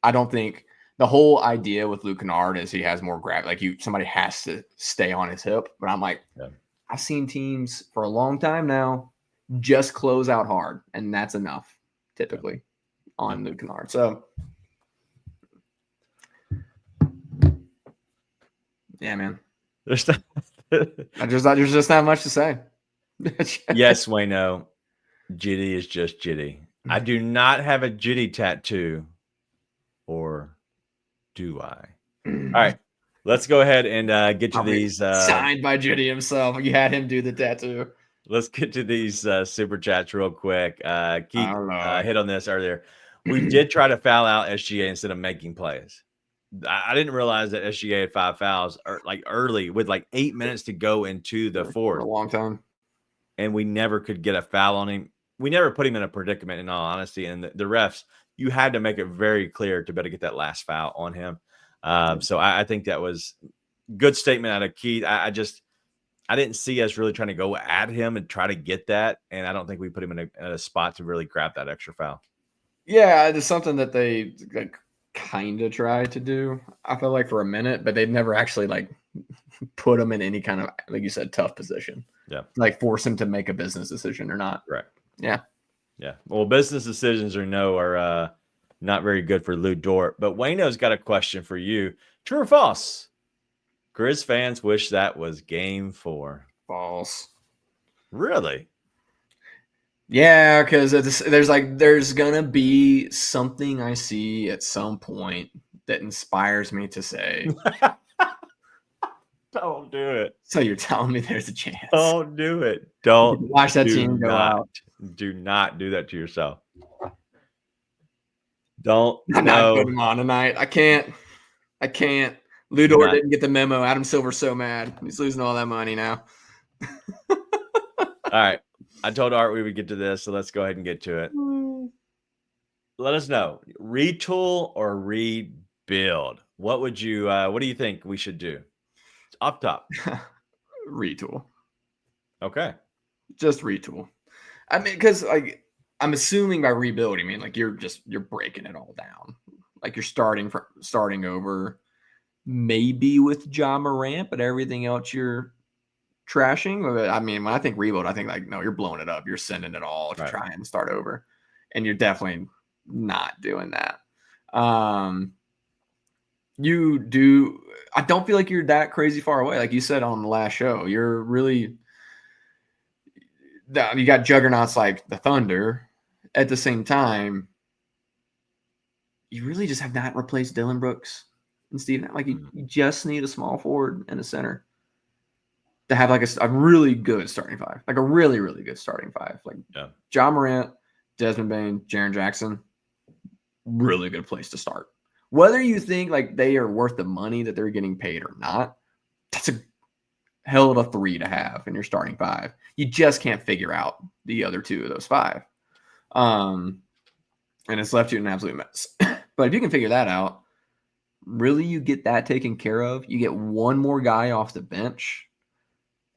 I don't think the whole idea with Luke Kennard is he has more gravity. Like, somebody has to stay on his hip. But I'm like, I've seen teams for a long time now just close out hard, and that's enough typically on Luke Kennard. So, yeah, man. There's just not much to say. Yes, Wayno. Jitty is just Jitty. I do not have a Jitty tattoo, or do I? All right, let's go ahead and get to these. Signed by Jitty himself. You had him do the tattoo. Let's get to these super chats real quick. Keith hit on this earlier. We did try to foul out SGA instead of making plays. I didn't realize that SGA had 5 fouls early with 8 minutes to go into the fourth. For a long time. And we never could get a foul on him. We never put him in a predicament, in all honesty. And the refs, you had to make it very clear to better get that last foul on him. So I think that was good statement out of Keith. I didn't see us really trying to go at him and try to get that. And I don't think we put him in a spot to really grab that extra foul. Yeah, it's something that they kind of tried to do, I feel like, for a minute, but they've never actually put him in any kind of, like you said, tough position. Yeah. Force him to make a business decision or not. Right. Yeah. Yeah. Well, business decisions are not very good for Lou Dort. But Wayno's got a question for you. True or false? Grizz fans wish that was game 4. False. Really? Yeah, because there's gonna be something I see at some point that inspires me to say, don't do it. So you're telling me there's a chance? Don't do it. Don't watch that team go out. Do not do that to yourself. Don't. I'm not putting him on tonight. I can't. Lou Dort didn't get the memo. Adam Silver's so mad. He's losing all that money now. All right. I told Art we would get to this, so let's go ahead and get to it. Let us know. Retool or rebuild? What would you? What do you think we should do? Up top. Retool. Okay. Just retool. I mean, because I'm assuming by rebuild, you mean you're breaking it all down. You're starting over, maybe with Ja Morant, but everything else you're trashing. I mean, when I think rebuild, I think no, you're blowing it up. You're sending it all to try and start over, and you're definitely not doing that. You do. I don't feel like you're that crazy far away. Like you said on the last show, you're really. You got juggernauts like the Thunder. At the same time, you really just have not replaced Dylan Brooks and Steven. You just need a small forward and a center to have a really good starting five, a really, really good starting five. Ja Morant, Desmond Bane, Jaren Jackson, really good place to start. Whether you think they are worth the money that they're getting paid or not, that's a hell of a 3 to have in your starting five. You just can't figure out the other 2 of those 5. And it's left you in an absolute mess. But if you can figure that out, really you get that taken care of. You get one more guy off the bench,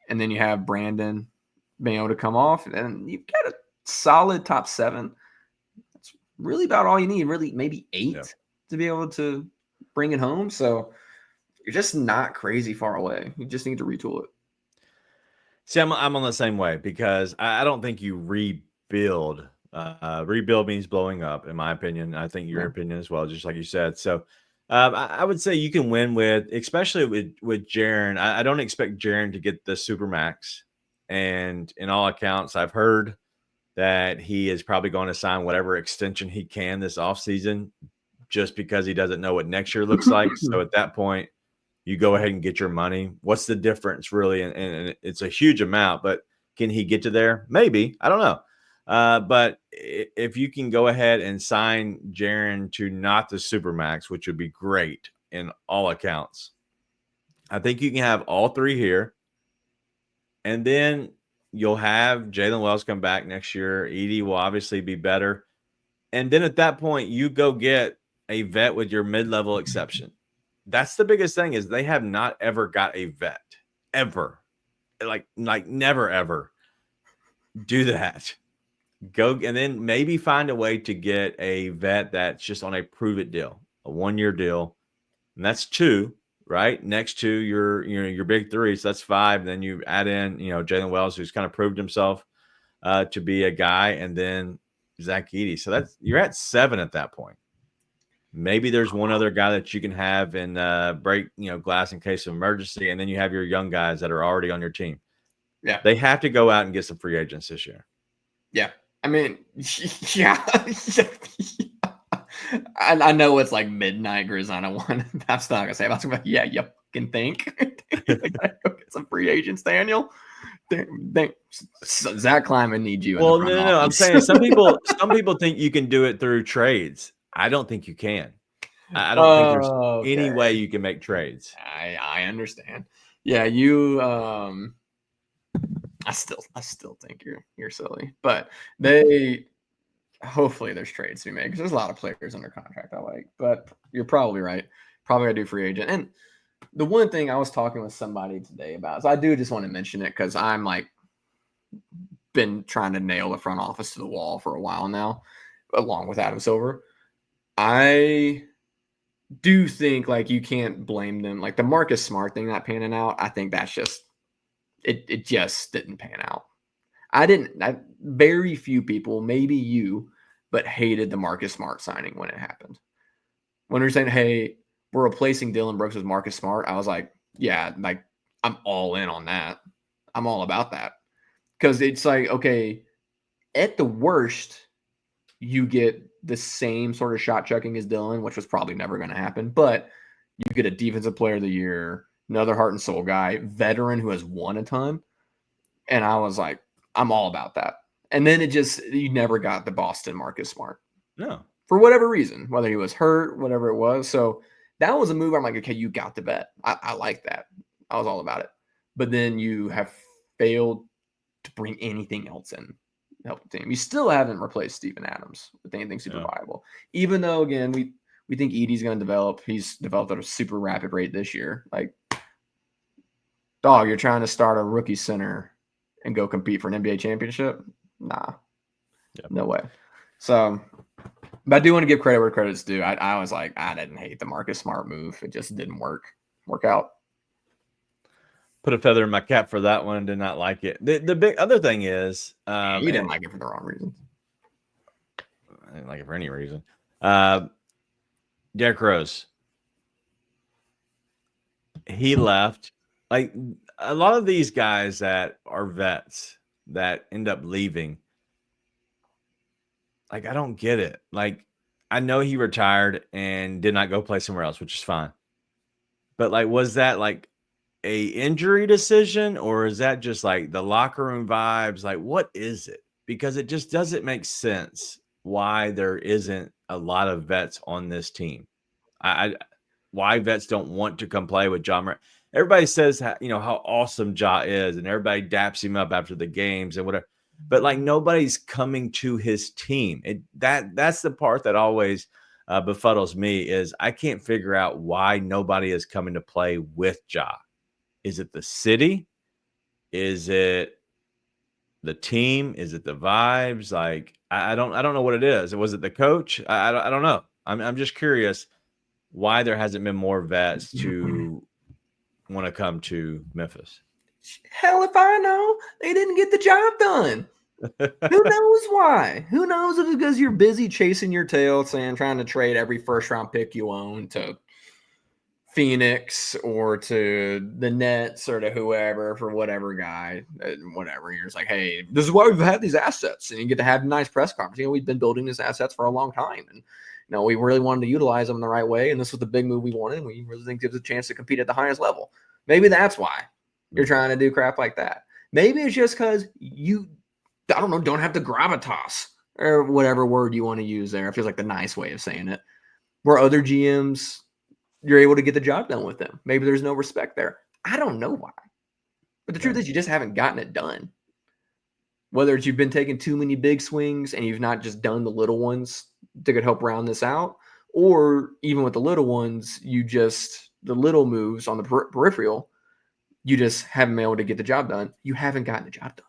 and then you have Brandon being able to come off, and you've got a solid top 7. That's really about all you need. Really, maybe 8 to be able to bring it home. So you're just not crazy far away. You just need to retool it. See, I'm on the same way because I don't think you rebuild. Rebuild means blowing up, in my opinion. I think your Yeah. opinion as well, just like you said. So, I would say you can win with, especially with Jaron. I don't expect Jaron to get the super max, and in all accounts, I've heard that he is probably going to sign whatever extension he can this offseason, just because he doesn't know what next year looks like. So at that point, you go ahead and get your money. What's the difference really? And it's a huge amount, but can he get to there? Maybe. I don't know. But if you can go ahead and sign Jaron to not the Supermax, which would be great in all accounts, I think you can have all three here. And then you'll have Jalen Wells come back next year. Edie will obviously be better. And then at that point, you go get a vet with your mid-level exception. That's the biggest thing is they have not ever got a vet ever. Like never ever do that. Go and then maybe find a way to get a vet that's just on a prove it deal, a 1-year deal. And that's 2, right? Next to your big 3. So that's 5. Then you add in, Jalen Wells, who's kind of proved himself to be a guy, and then Zach Edey. So that's you're at 7 at that point. Maybe there's one other guy that you can have and break, glass in case of emergency, and then you have your young guys that are already on your team. Yeah, they have to go out and get some free agents this year. Yeah, I mean, yeah. I know it's like midnight, Grizz 901. I'm still not gonna say about it. Yeah, you can think. Gotta go get some free agents, Daniel. Zach Kleiman needs you. Well, in the front no. I'm office. saying some people think you can do it through trades. I don't think you can. I don't think there's any way you can make trades. I understand. Yeah, you. I still think you're silly, but hopefully there's trades to be made because there's a lot of players under contract I like. But you're probably right. Probably gonna do free agent. And the one thing I was talking with somebody today about, so I do just want to mention it because I'm like been trying to nail the front office to the wall for a while now, along with Adam Silver. I do think like you can't blame them. Like the Marcus Smart thing not panning out, I think that's just it just didn't pan out. Very few people, maybe you, but hated the Marcus Smart signing when it happened. When we were saying, hey, we're replacing Dylan Brooks with Marcus Smart, I was like, yeah, like I'm all in on that. I'm all about that. Because it's like, okay, at the worst, you get the same sort of shot checking as Dylan, which was probably never going to happen. But you get a defensive player of the year, another heart and soul guy, veteran who has won a ton. And I was like, I'm all about that. And then you never got the Boston Marcus Smart. No. For whatever reason, whether he was hurt, whatever it was. So that was a move where I'm like, okay, you got the bet. I like that. I was all about it. But then you have failed to bring anything else in to help the team. You still haven't replaced Steven Adams with anything super viable. Even though, again, we think Edie's going to develop. He's developed at a super rapid rate this year. Like, dog, you're trying to start a rookie center and go compete for an NBA championship? Nah. Yep. No way. So, but I do want to give credit where credit's due. I was like, I didn't hate the Marcus Smart move. It just didn't work out. Put a feather in my cap for that one. Did not like it. The big other thing is, you didn't like it for the wrong reasons. I didn't like it for any reason. Derrick Rose. He left. Like a lot of these guys that are vets that end up leaving. Like, I don't get it. Like, I know he retired and did not go play somewhere else, which is fine. But like, was that like a injury decision, or is that just like the locker room vibes? Like, what is it? Because it just doesn't make sense why there isn't a lot of vets on this team. Why vets don't want to come play with Ja Morant. Everybody says how awesome Ja is, and everybody daps him up after the games and whatever. But like nobody's coming to his team. That's the part that always befuddles me is I can't figure out why nobody is coming to play with Ja. Is it the city? Is it the team? Is it the vibes? Like I don't know what it is. Was it the coach? I don't know. I'm just curious why there hasn't been more vets to want to come to Memphis. Hell if I know. They didn't get the job done. Who knows why? Who knows if it's because you're busy chasing your tail, saying trying to trade every first round pick you own to Phoenix or to the Nets or to whoever for whatever guy, whatever. You're just like, hey, this is why we've had these assets, and you get to have a nice press conference. We've been building these assets for a long time, and we really wanted to utilize them in the right way, and this was the big move we wanted. And we really think it gives a chance to compete at the highest level. Maybe that's why you're trying to do crap like that. Maybe it's just because you, I don't know, don't have the gravitas or whatever word you want to use there. It feels like the nice way of saying it. Where other GMs, you're able to get the job done with them. Maybe there's no respect there. I don't know why. But the truth is you just haven't gotten it done. Whether it's you've been taking too many big swings and you've not just done the little ones that could help round this out, or even with the little ones, the little moves on the peripheral, you just haven't been able to get the job done. You haven't gotten the job done.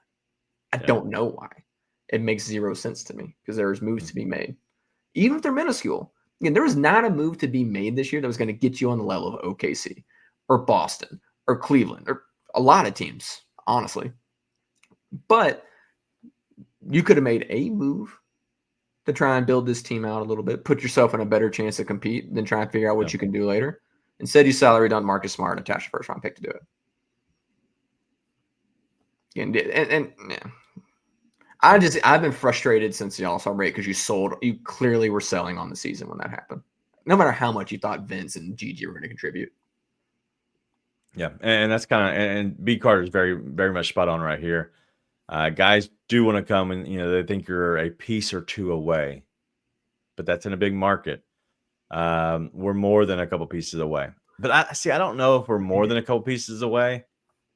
I don't know why. It makes zero sense to me because there's moves to be made. Even if they're minuscule. Again, there was not a move to be made this year that was going to get you on the level of OKC or Boston or Cleveland or a lot of teams, honestly. But you could have made a move to try and build this team out a little bit, put yourself in a better chance to compete than try and figure out what you can do later. Instead, you salary dump Marcus Smart and attach a first-round pick to do it. And I've been frustrated since the All-Star break because you clearly were selling on the season when that happened. No matter how much you thought Vince and Gigi were going to contribute. Yeah, and that's kind of, and B Carter is very, very much spot on right here. Guys do want to come and, they think you're a piece or two away, but that's in a big market. We're more than a couple pieces away. But I don't know if we're more than a couple pieces away,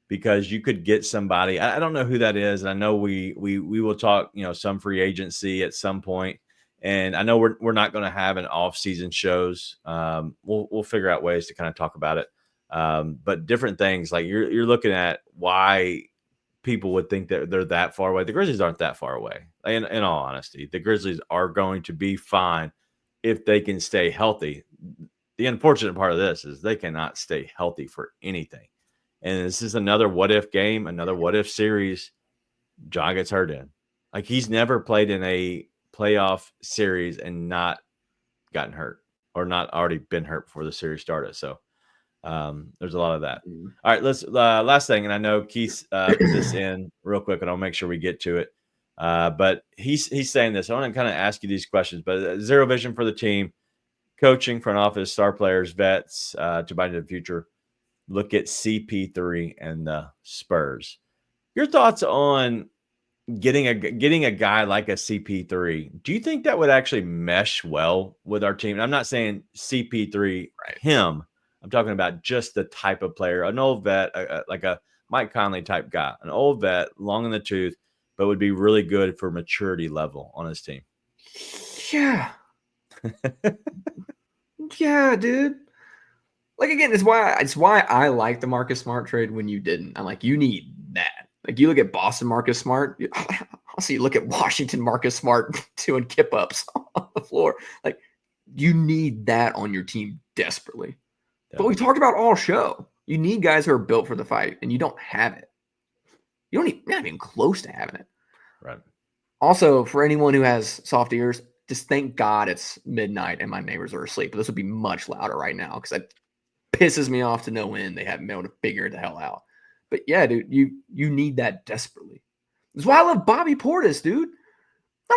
because you could get somebody. I don't know who that is, and I know we will talk, some free agency at some point. And I know we're not going to have an off-season shows. We'll figure out ways to kind of talk about it. But different things, like you're looking at why people would think that they're that far away. The Grizzlies aren't that far away. In all honesty, the Grizzlies are going to be fine if they can stay healthy. The unfortunate part of this is they cannot stay healthy for anything. And this is another what if game, another what if series Ja gets hurt in. Like, he's never played in a playoff series and not gotten hurt or not already been hurt before the series started. So there's a lot of that. All right, let's last thing, and I know Keith put this in real quick, and I'll make sure we get to it. But he's saying this. I want to kind of ask you these questions, but zero vision for the team, coaching, front office, star players, vets to buy into the future. Look at CP3 and the Spurs. Your thoughts on getting a guy like a CP3? Do you think that would actually mesh well with our team? And I'm not saying CP3 him. I'm talking about just the type of player, an old vet, like a Mike Conley type guy, an old vet, long in the tooth, but would be really good for maturity level on his team. Yeah. Yeah, dude. Like, again, it's why I like the Marcus Smart trade when you didn't. I'm like, you need that. Like, you look at Boston Marcus Smart. I'll see you look at Washington Marcus Smart doing kip ups on the floor. Like, you need that on your team desperately. Yeah. But we talked about all show. You need guys who are built for the fight, and you don't have it. You're not even close to having it. Right. Also, for anyone who has soft ears, just thank God it's midnight and my neighbors are asleep. But this would be much louder right now because it pisses me off to no end. They haven't been able to figure it the hell out. But yeah, dude, you need that desperately. That's why I love Bobby Portis, dude.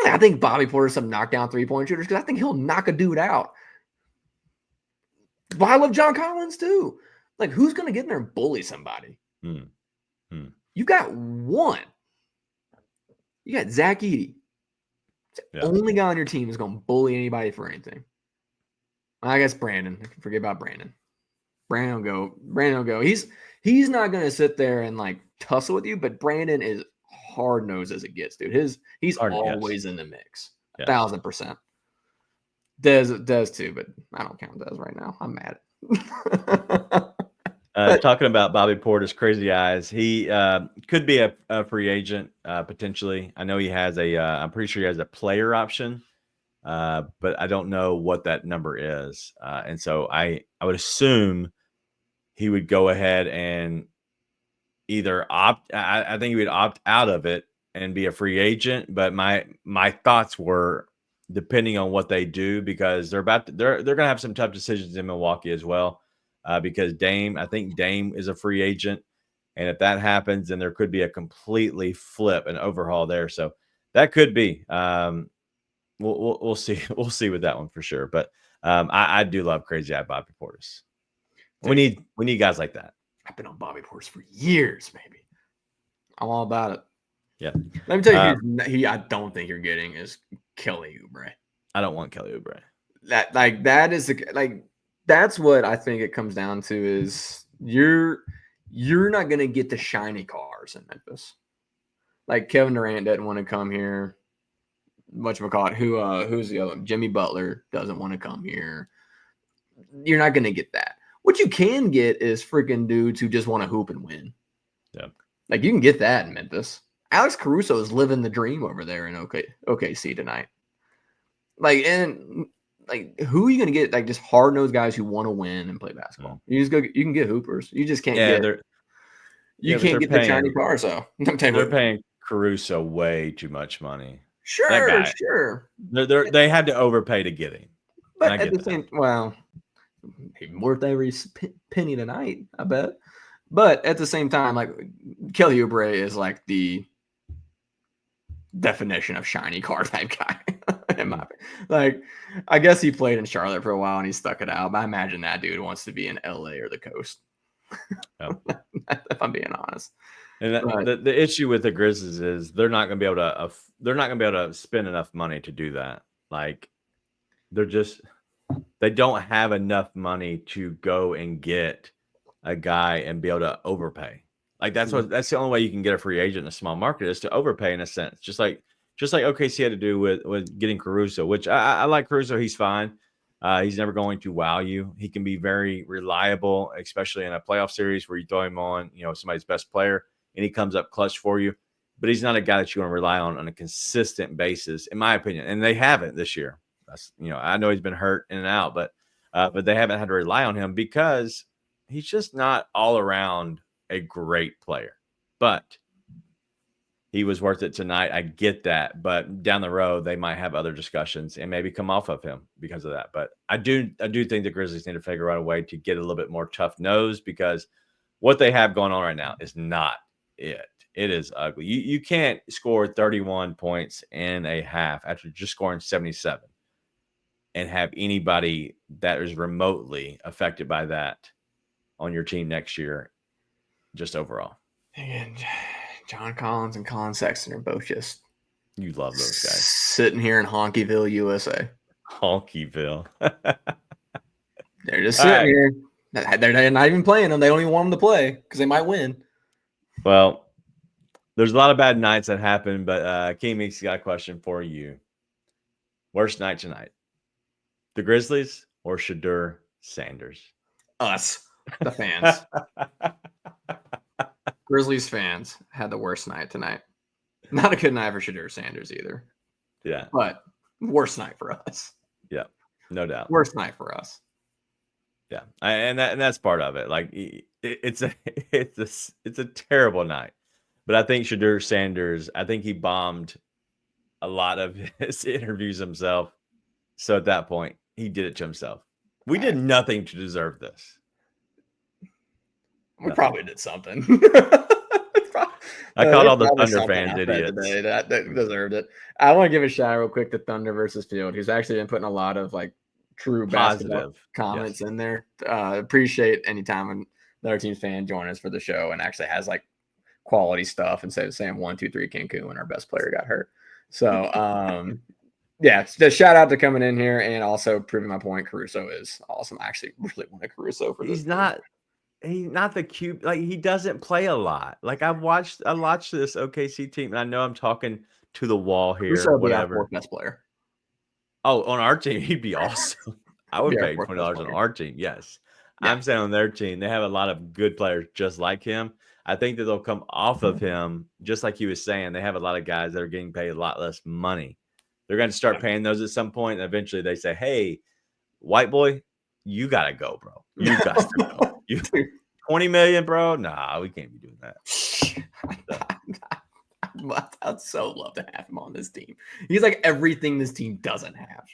I think Bobby Portis some knockdown 3-point shooters because I think he'll knock a dude out. But I love John Collins too. Like, who's going to get in there and bully somebody? You got one. You got Zach Edey. The only guy on your team is going to bully anybody for anything. I guess Brandon. I can forget about Brandon. Brandon will go. He's not going to sit there and like tussle with you, but Brandon is hard nosed as it gets, dude. He's always in the mix. 1,000%. Dez too, but I don't count Dez right now. I'm mad. Talking about Bobby Portis, crazy eyes. He could be a free agent potentially. I know he has I'm pretty sure he has a player option, but I don't know what that number is. And so I would assume he would go ahead and either opt. I think he would opt out of it and be a free agent. But my thoughts were depending on what they do, because they're gonna have some tough decisions in Milwaukee as well. Because I think Dame is a free agent, and if that happens, then there could be a completely flip and overhaul there. So that could be. We'll see. We'll see with that one for sure. But I do love Crazy Eye Bobby Portis. Dude, We need guys like that. I've been on Bobby Portis for years, baby. I'm all about it. Yeah. Let me tell you, I don't think you're getting is Kelly Oubre. I don't want Kelly Oubre. That's what I think it comes down to is you're not going to get the shiny cars in Memphis. Like Kevin Durant doesn't want to come here. Whatchamacallit, who's the other one? Jimmy Butler doesn't want to come here. You're not going to get that. What you can get is freaking dudes who just want to hoop and win. Yeah. Like you can get that in Memphis. Alex Caruso is living the dream over there in OKC tonight. Who are you going to get? Like just hard-nosed guys who want to win and play basketball. You can get hoopers. You just can't get the shiny cars though. They're paying Caruso way too much money. Sure. They had to overpay to get him. But at the same, he's worth every penny tonight, I bet. But at the same time, like Kelly Oubre is like the definition of shiny car type guy. In my opinion. Like, I guess he played in Charlotte for a while and he stuck it out. But I imagine that dude wants to be in LA or the coast. Oh. If I'm being honest. And the issue with the Grizzlies is they're not going to be able to spend enough money to do that. Like, they don't have enough money to go and get a guy and be able to overpay. Like that's the only way you can get a free agent in a small market is to overpay in a sense. Just like OKC had to do with getting Caruso, which I like Caruso. He's fine. He's never going to wow you. He can be very reliable, especially in a playoff series where you throw him on, somebody's best player and he comes up clutch for you. But he's not a guy that you want to rely on a consistent basis, in my opinion. And they haven't this year. I know he's been hurt in and out, but they haven't had to rely on him because he's just not all around a great player. But he was worth it tonight. I get that, but down the road they might have other discussions and maybe come off of him because of that. But I do think the Grizzlies need to figure out a way to get a little bit more tough nose because what they have going on right now is not it. It is ugly. You can't score 31 points in a half after just scoring 77 and have anybody that is remotely affected by that on your team next year, just overall. And John Collins and Colin Sexton are both just you love those guys sitting here in Honkyville, USA. Honkyville. They're just sitting here. They're not even playing them. They don't even want them to play because they might win. Well, there's a lot of bad nights that happen, but King Meeks got a question for you. Worst night tonight? The Grizzlies or Shadur Sanders? Us, the fans. Grizzlies fans had the worst night tonight. Not a good night for Shadur Sanders either. Yeah. But worst night for us. Yeah, no doubt. Worst night for us. Yeah. And that's part of it. Like it's a terrible night. But I think Shadur Sanders, he bombed a lot of his interviews himself. So at that point, he did it to himself. We did nothing to deserve this. We probably did something. I called all the Thunder fans idiots. Today that deserved it. I want to give a shout out real quick to Thunder versus Field. He's actually been putting a lot of like true basketball comments in there. Appreciate anytime another team's fan joins us for the show and actually has like quality stuff instead of saying 1, 2, 3 Cancun when our best player got hurt. So yeah, the shout out to coming in here and also proving my point. Caruso is awesome. I actually really want a Caruso for this. He's not the cube. Like he doesn't play a lot. Like I watched this OKC team, and I know I'm talking to the wall here. Caruso whatever. Be our 4th best player. Oh, on our team, he'd be awesome. I would pay $20 on our team. Yes, yeah. I'm saying on their team, they have a lot of good players just like him. I think that they'll come off of him, just like he was saying. They have a lot of guys that are getting paid a lot less money. They're going to start paying those at some point, and eventually they say, "Hey, white boy, you gotta go, bro. You got to go." 20 million, bro. Nah, we can't be doing that. I'd so love to have him on this team. He's like everything this team doesn't have.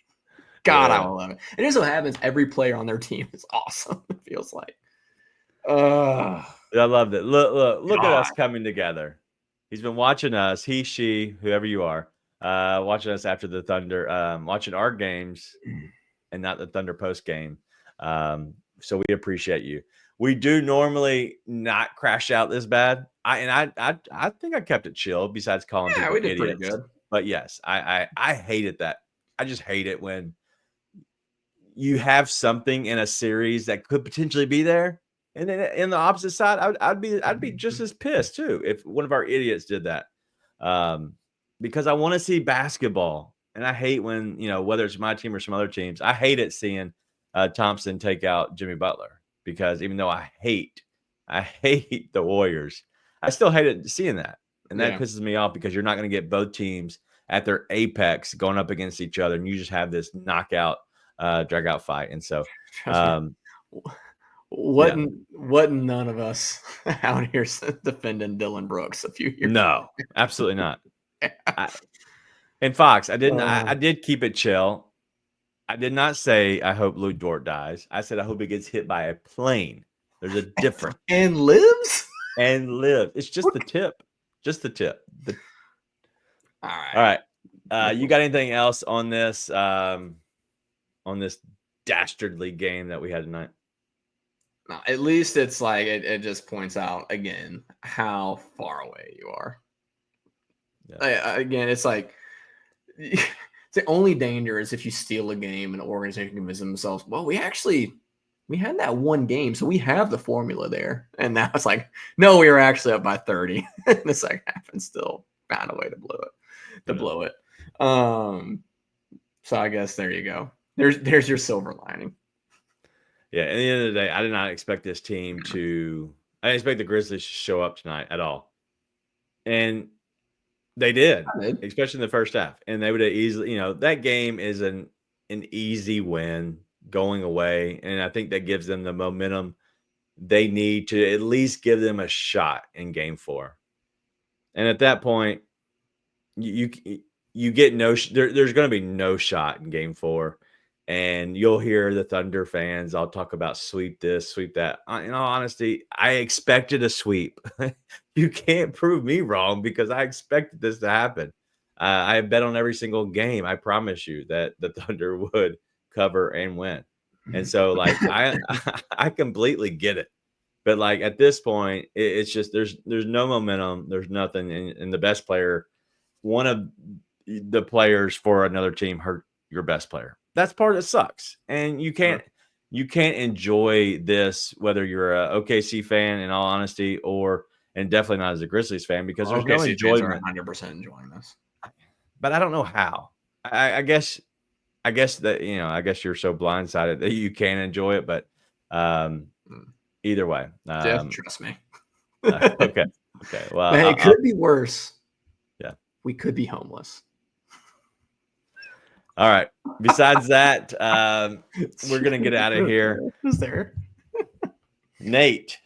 God, I love it. It just so happens every player on their team is awesome. It feels like. I loved it. Look at us coming together. He's been watching us, she, whoever you are, watching us after the Thunder, watching our games and not the Thunder post game. So we appreciate you. We do normally not crash out this bad. I think I kept it chill besides calling people we did idiots. pretty good. But yes, I hated that. I just hate it when you have something in a series that could potentially be there. And then in the opposite side, I'd be just as pissed too if one of our idiots did that. Because I want to see basketball, and I hate when whether it's my team or some other teams, I hate it seeing Thompson take out Jimmy Butler because even though I hate the Warriors, I still hate it seeing that, and that pisses me off because you're not going to get both teams at their apex going up against each other, and you just have this knockout, drag out fight, and so. Wasn't none of us out here defending Dylan Brooks a few years ago. Absolutely not. And Fox, I did keep it chill. I did not say I hope Lou Dort dies. I said I hope he gets hit by a plane. There's a difference. And lives? And live. It's just the tip. Just the tip. All right. You got anything else on this dastardly game that we had tonight? No, at least it's like it just points out again how far away you are. Yeah. Again, it's like the only danger is if you steal a game and an organization convinces themselves, well, we had that one game, so we have the formula there. And now it's like, no, we were actually up by 30 in the second half and still found a way to blow it. So I guess there you go. There's your silver lining. Yeah, at the end of the day, I did not expect this team to. I didn't expect the Grizzlies to show up tonight at all, and they did, especially in the first half. And they would have easily, that game is an easy win going away, and I think that gives them the momentum they need to at least give them a shot in Game 4. And at that point, you get there's going to be no shot in Game 4. And you'll hear the Thunder fans. I'll talk about sweep this, sweep that. In all honesty, I expected a sweep. You can't prove me wrong because I expected this to happen. I bet on every single game. I promise you that the Thunder would cover and win. And so, like, I completely get it. But like at this point, it's just there's no momentum. There's nothing. And the best player, one of the players for another team hurt your best player. That's part that sucks. And you can't enjoy this whether you're a OKC fan in all honesty and definitely not as a Grizzlies fan because there's no enjoyment. 100% enjoying this. But I don't know how. I guess that I guess you're so blindsided that you can't enjoy it, but either way. Jeff, trust me. Okay. Well, hey, it could be worse. Yeah. We could be homeless. All right. Besides that, we're going to get out of here. Is there? Nate,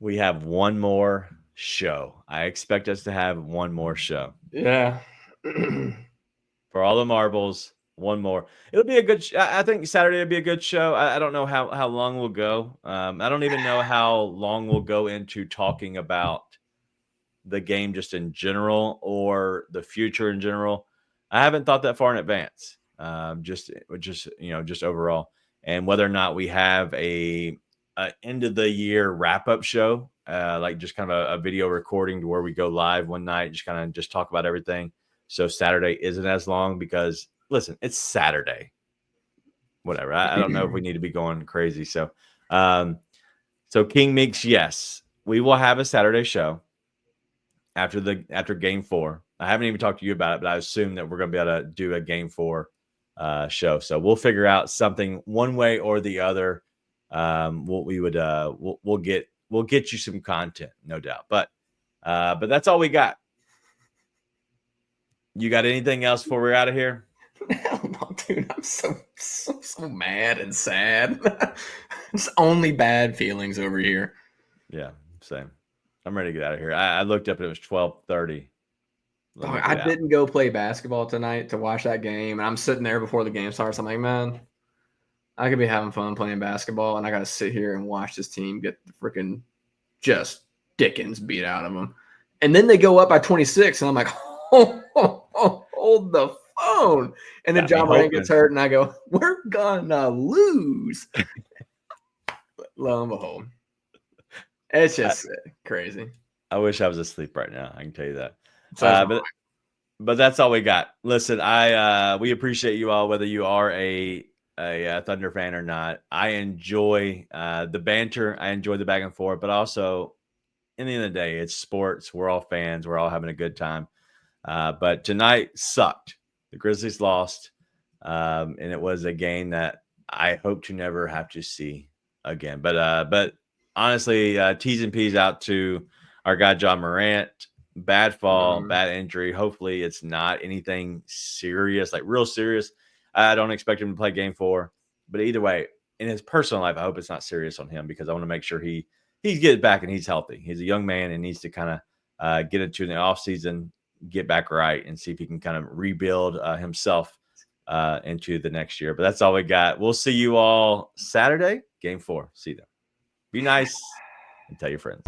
we have one more show. I expect us to have one more show. Yeah. For all the marbles, one more. It'll be a good I think Saturday will be a good show. I don't know how long we'll go. I don't even know how long we'll go into talking about the game just in general or the future in general. I haven't thought that far in advance. Just overall, and whether or not we have a end of the year wrap up show, like just kind of a video recording to where we go live one night, just talk about everything. So Saturday isn't as long because listen, it's Saturday. Whatever. I don't know if we need to be going crazy. So, King Meeks, yes, we will have a Saturday show after Game 4. I haven't even talked to you about it, but I assume that we're going to be able to do a Game 4 show. So we'll figure out something one way or the other. We'll get you some content, no doubt. But that's all we got. You got anything else before we're out of here? No, Dude, I'm so mad and sad. It's only bad feelings over here. Yeah, same. I'm ready to get out of here. I looked up and it was 12:30. I didn't go play basketball tonight to watch that game, and I'm sitting there before the game starts. I'm like, man, I could be having fun playing basketball, and I got to sit here and watch this team get the freaking just Dickens beat out of them. And then they go up by 26, and I'm like, hold the phone. And then John Moran gets hurt, and I go, we're gonna lose. Lo and behold, it's just crazy. I wish I was asleep right now. I can tell you that. But that's all we got. Listen, we appreciate you all, whether you are a Thunder fan or not. I enjoy the banter. I enjoy the back and forth, but also, in the end of the day, it's sports. We're all fans. We're all having a good time. But tonight sucked. The Grizzlies lost, and it was a game that I hope to never have to see again. But honestly, T's and P's out to our guy John Morant. Bad fall, bad injury. Hopefully it's not anything serious, like real serious. I don't expect him to play game 4, but either way, in his personal life, I hope it's not serious on him, because I want to make sure he's getting back and he's healthy. He's a young man and needs to kind of get into the offseason, get back right, and see if he can kind of rebuild himself into the next year. But that's all we got. We'll see you all Saturday, game 4. See you then. Be nice and tell your friends.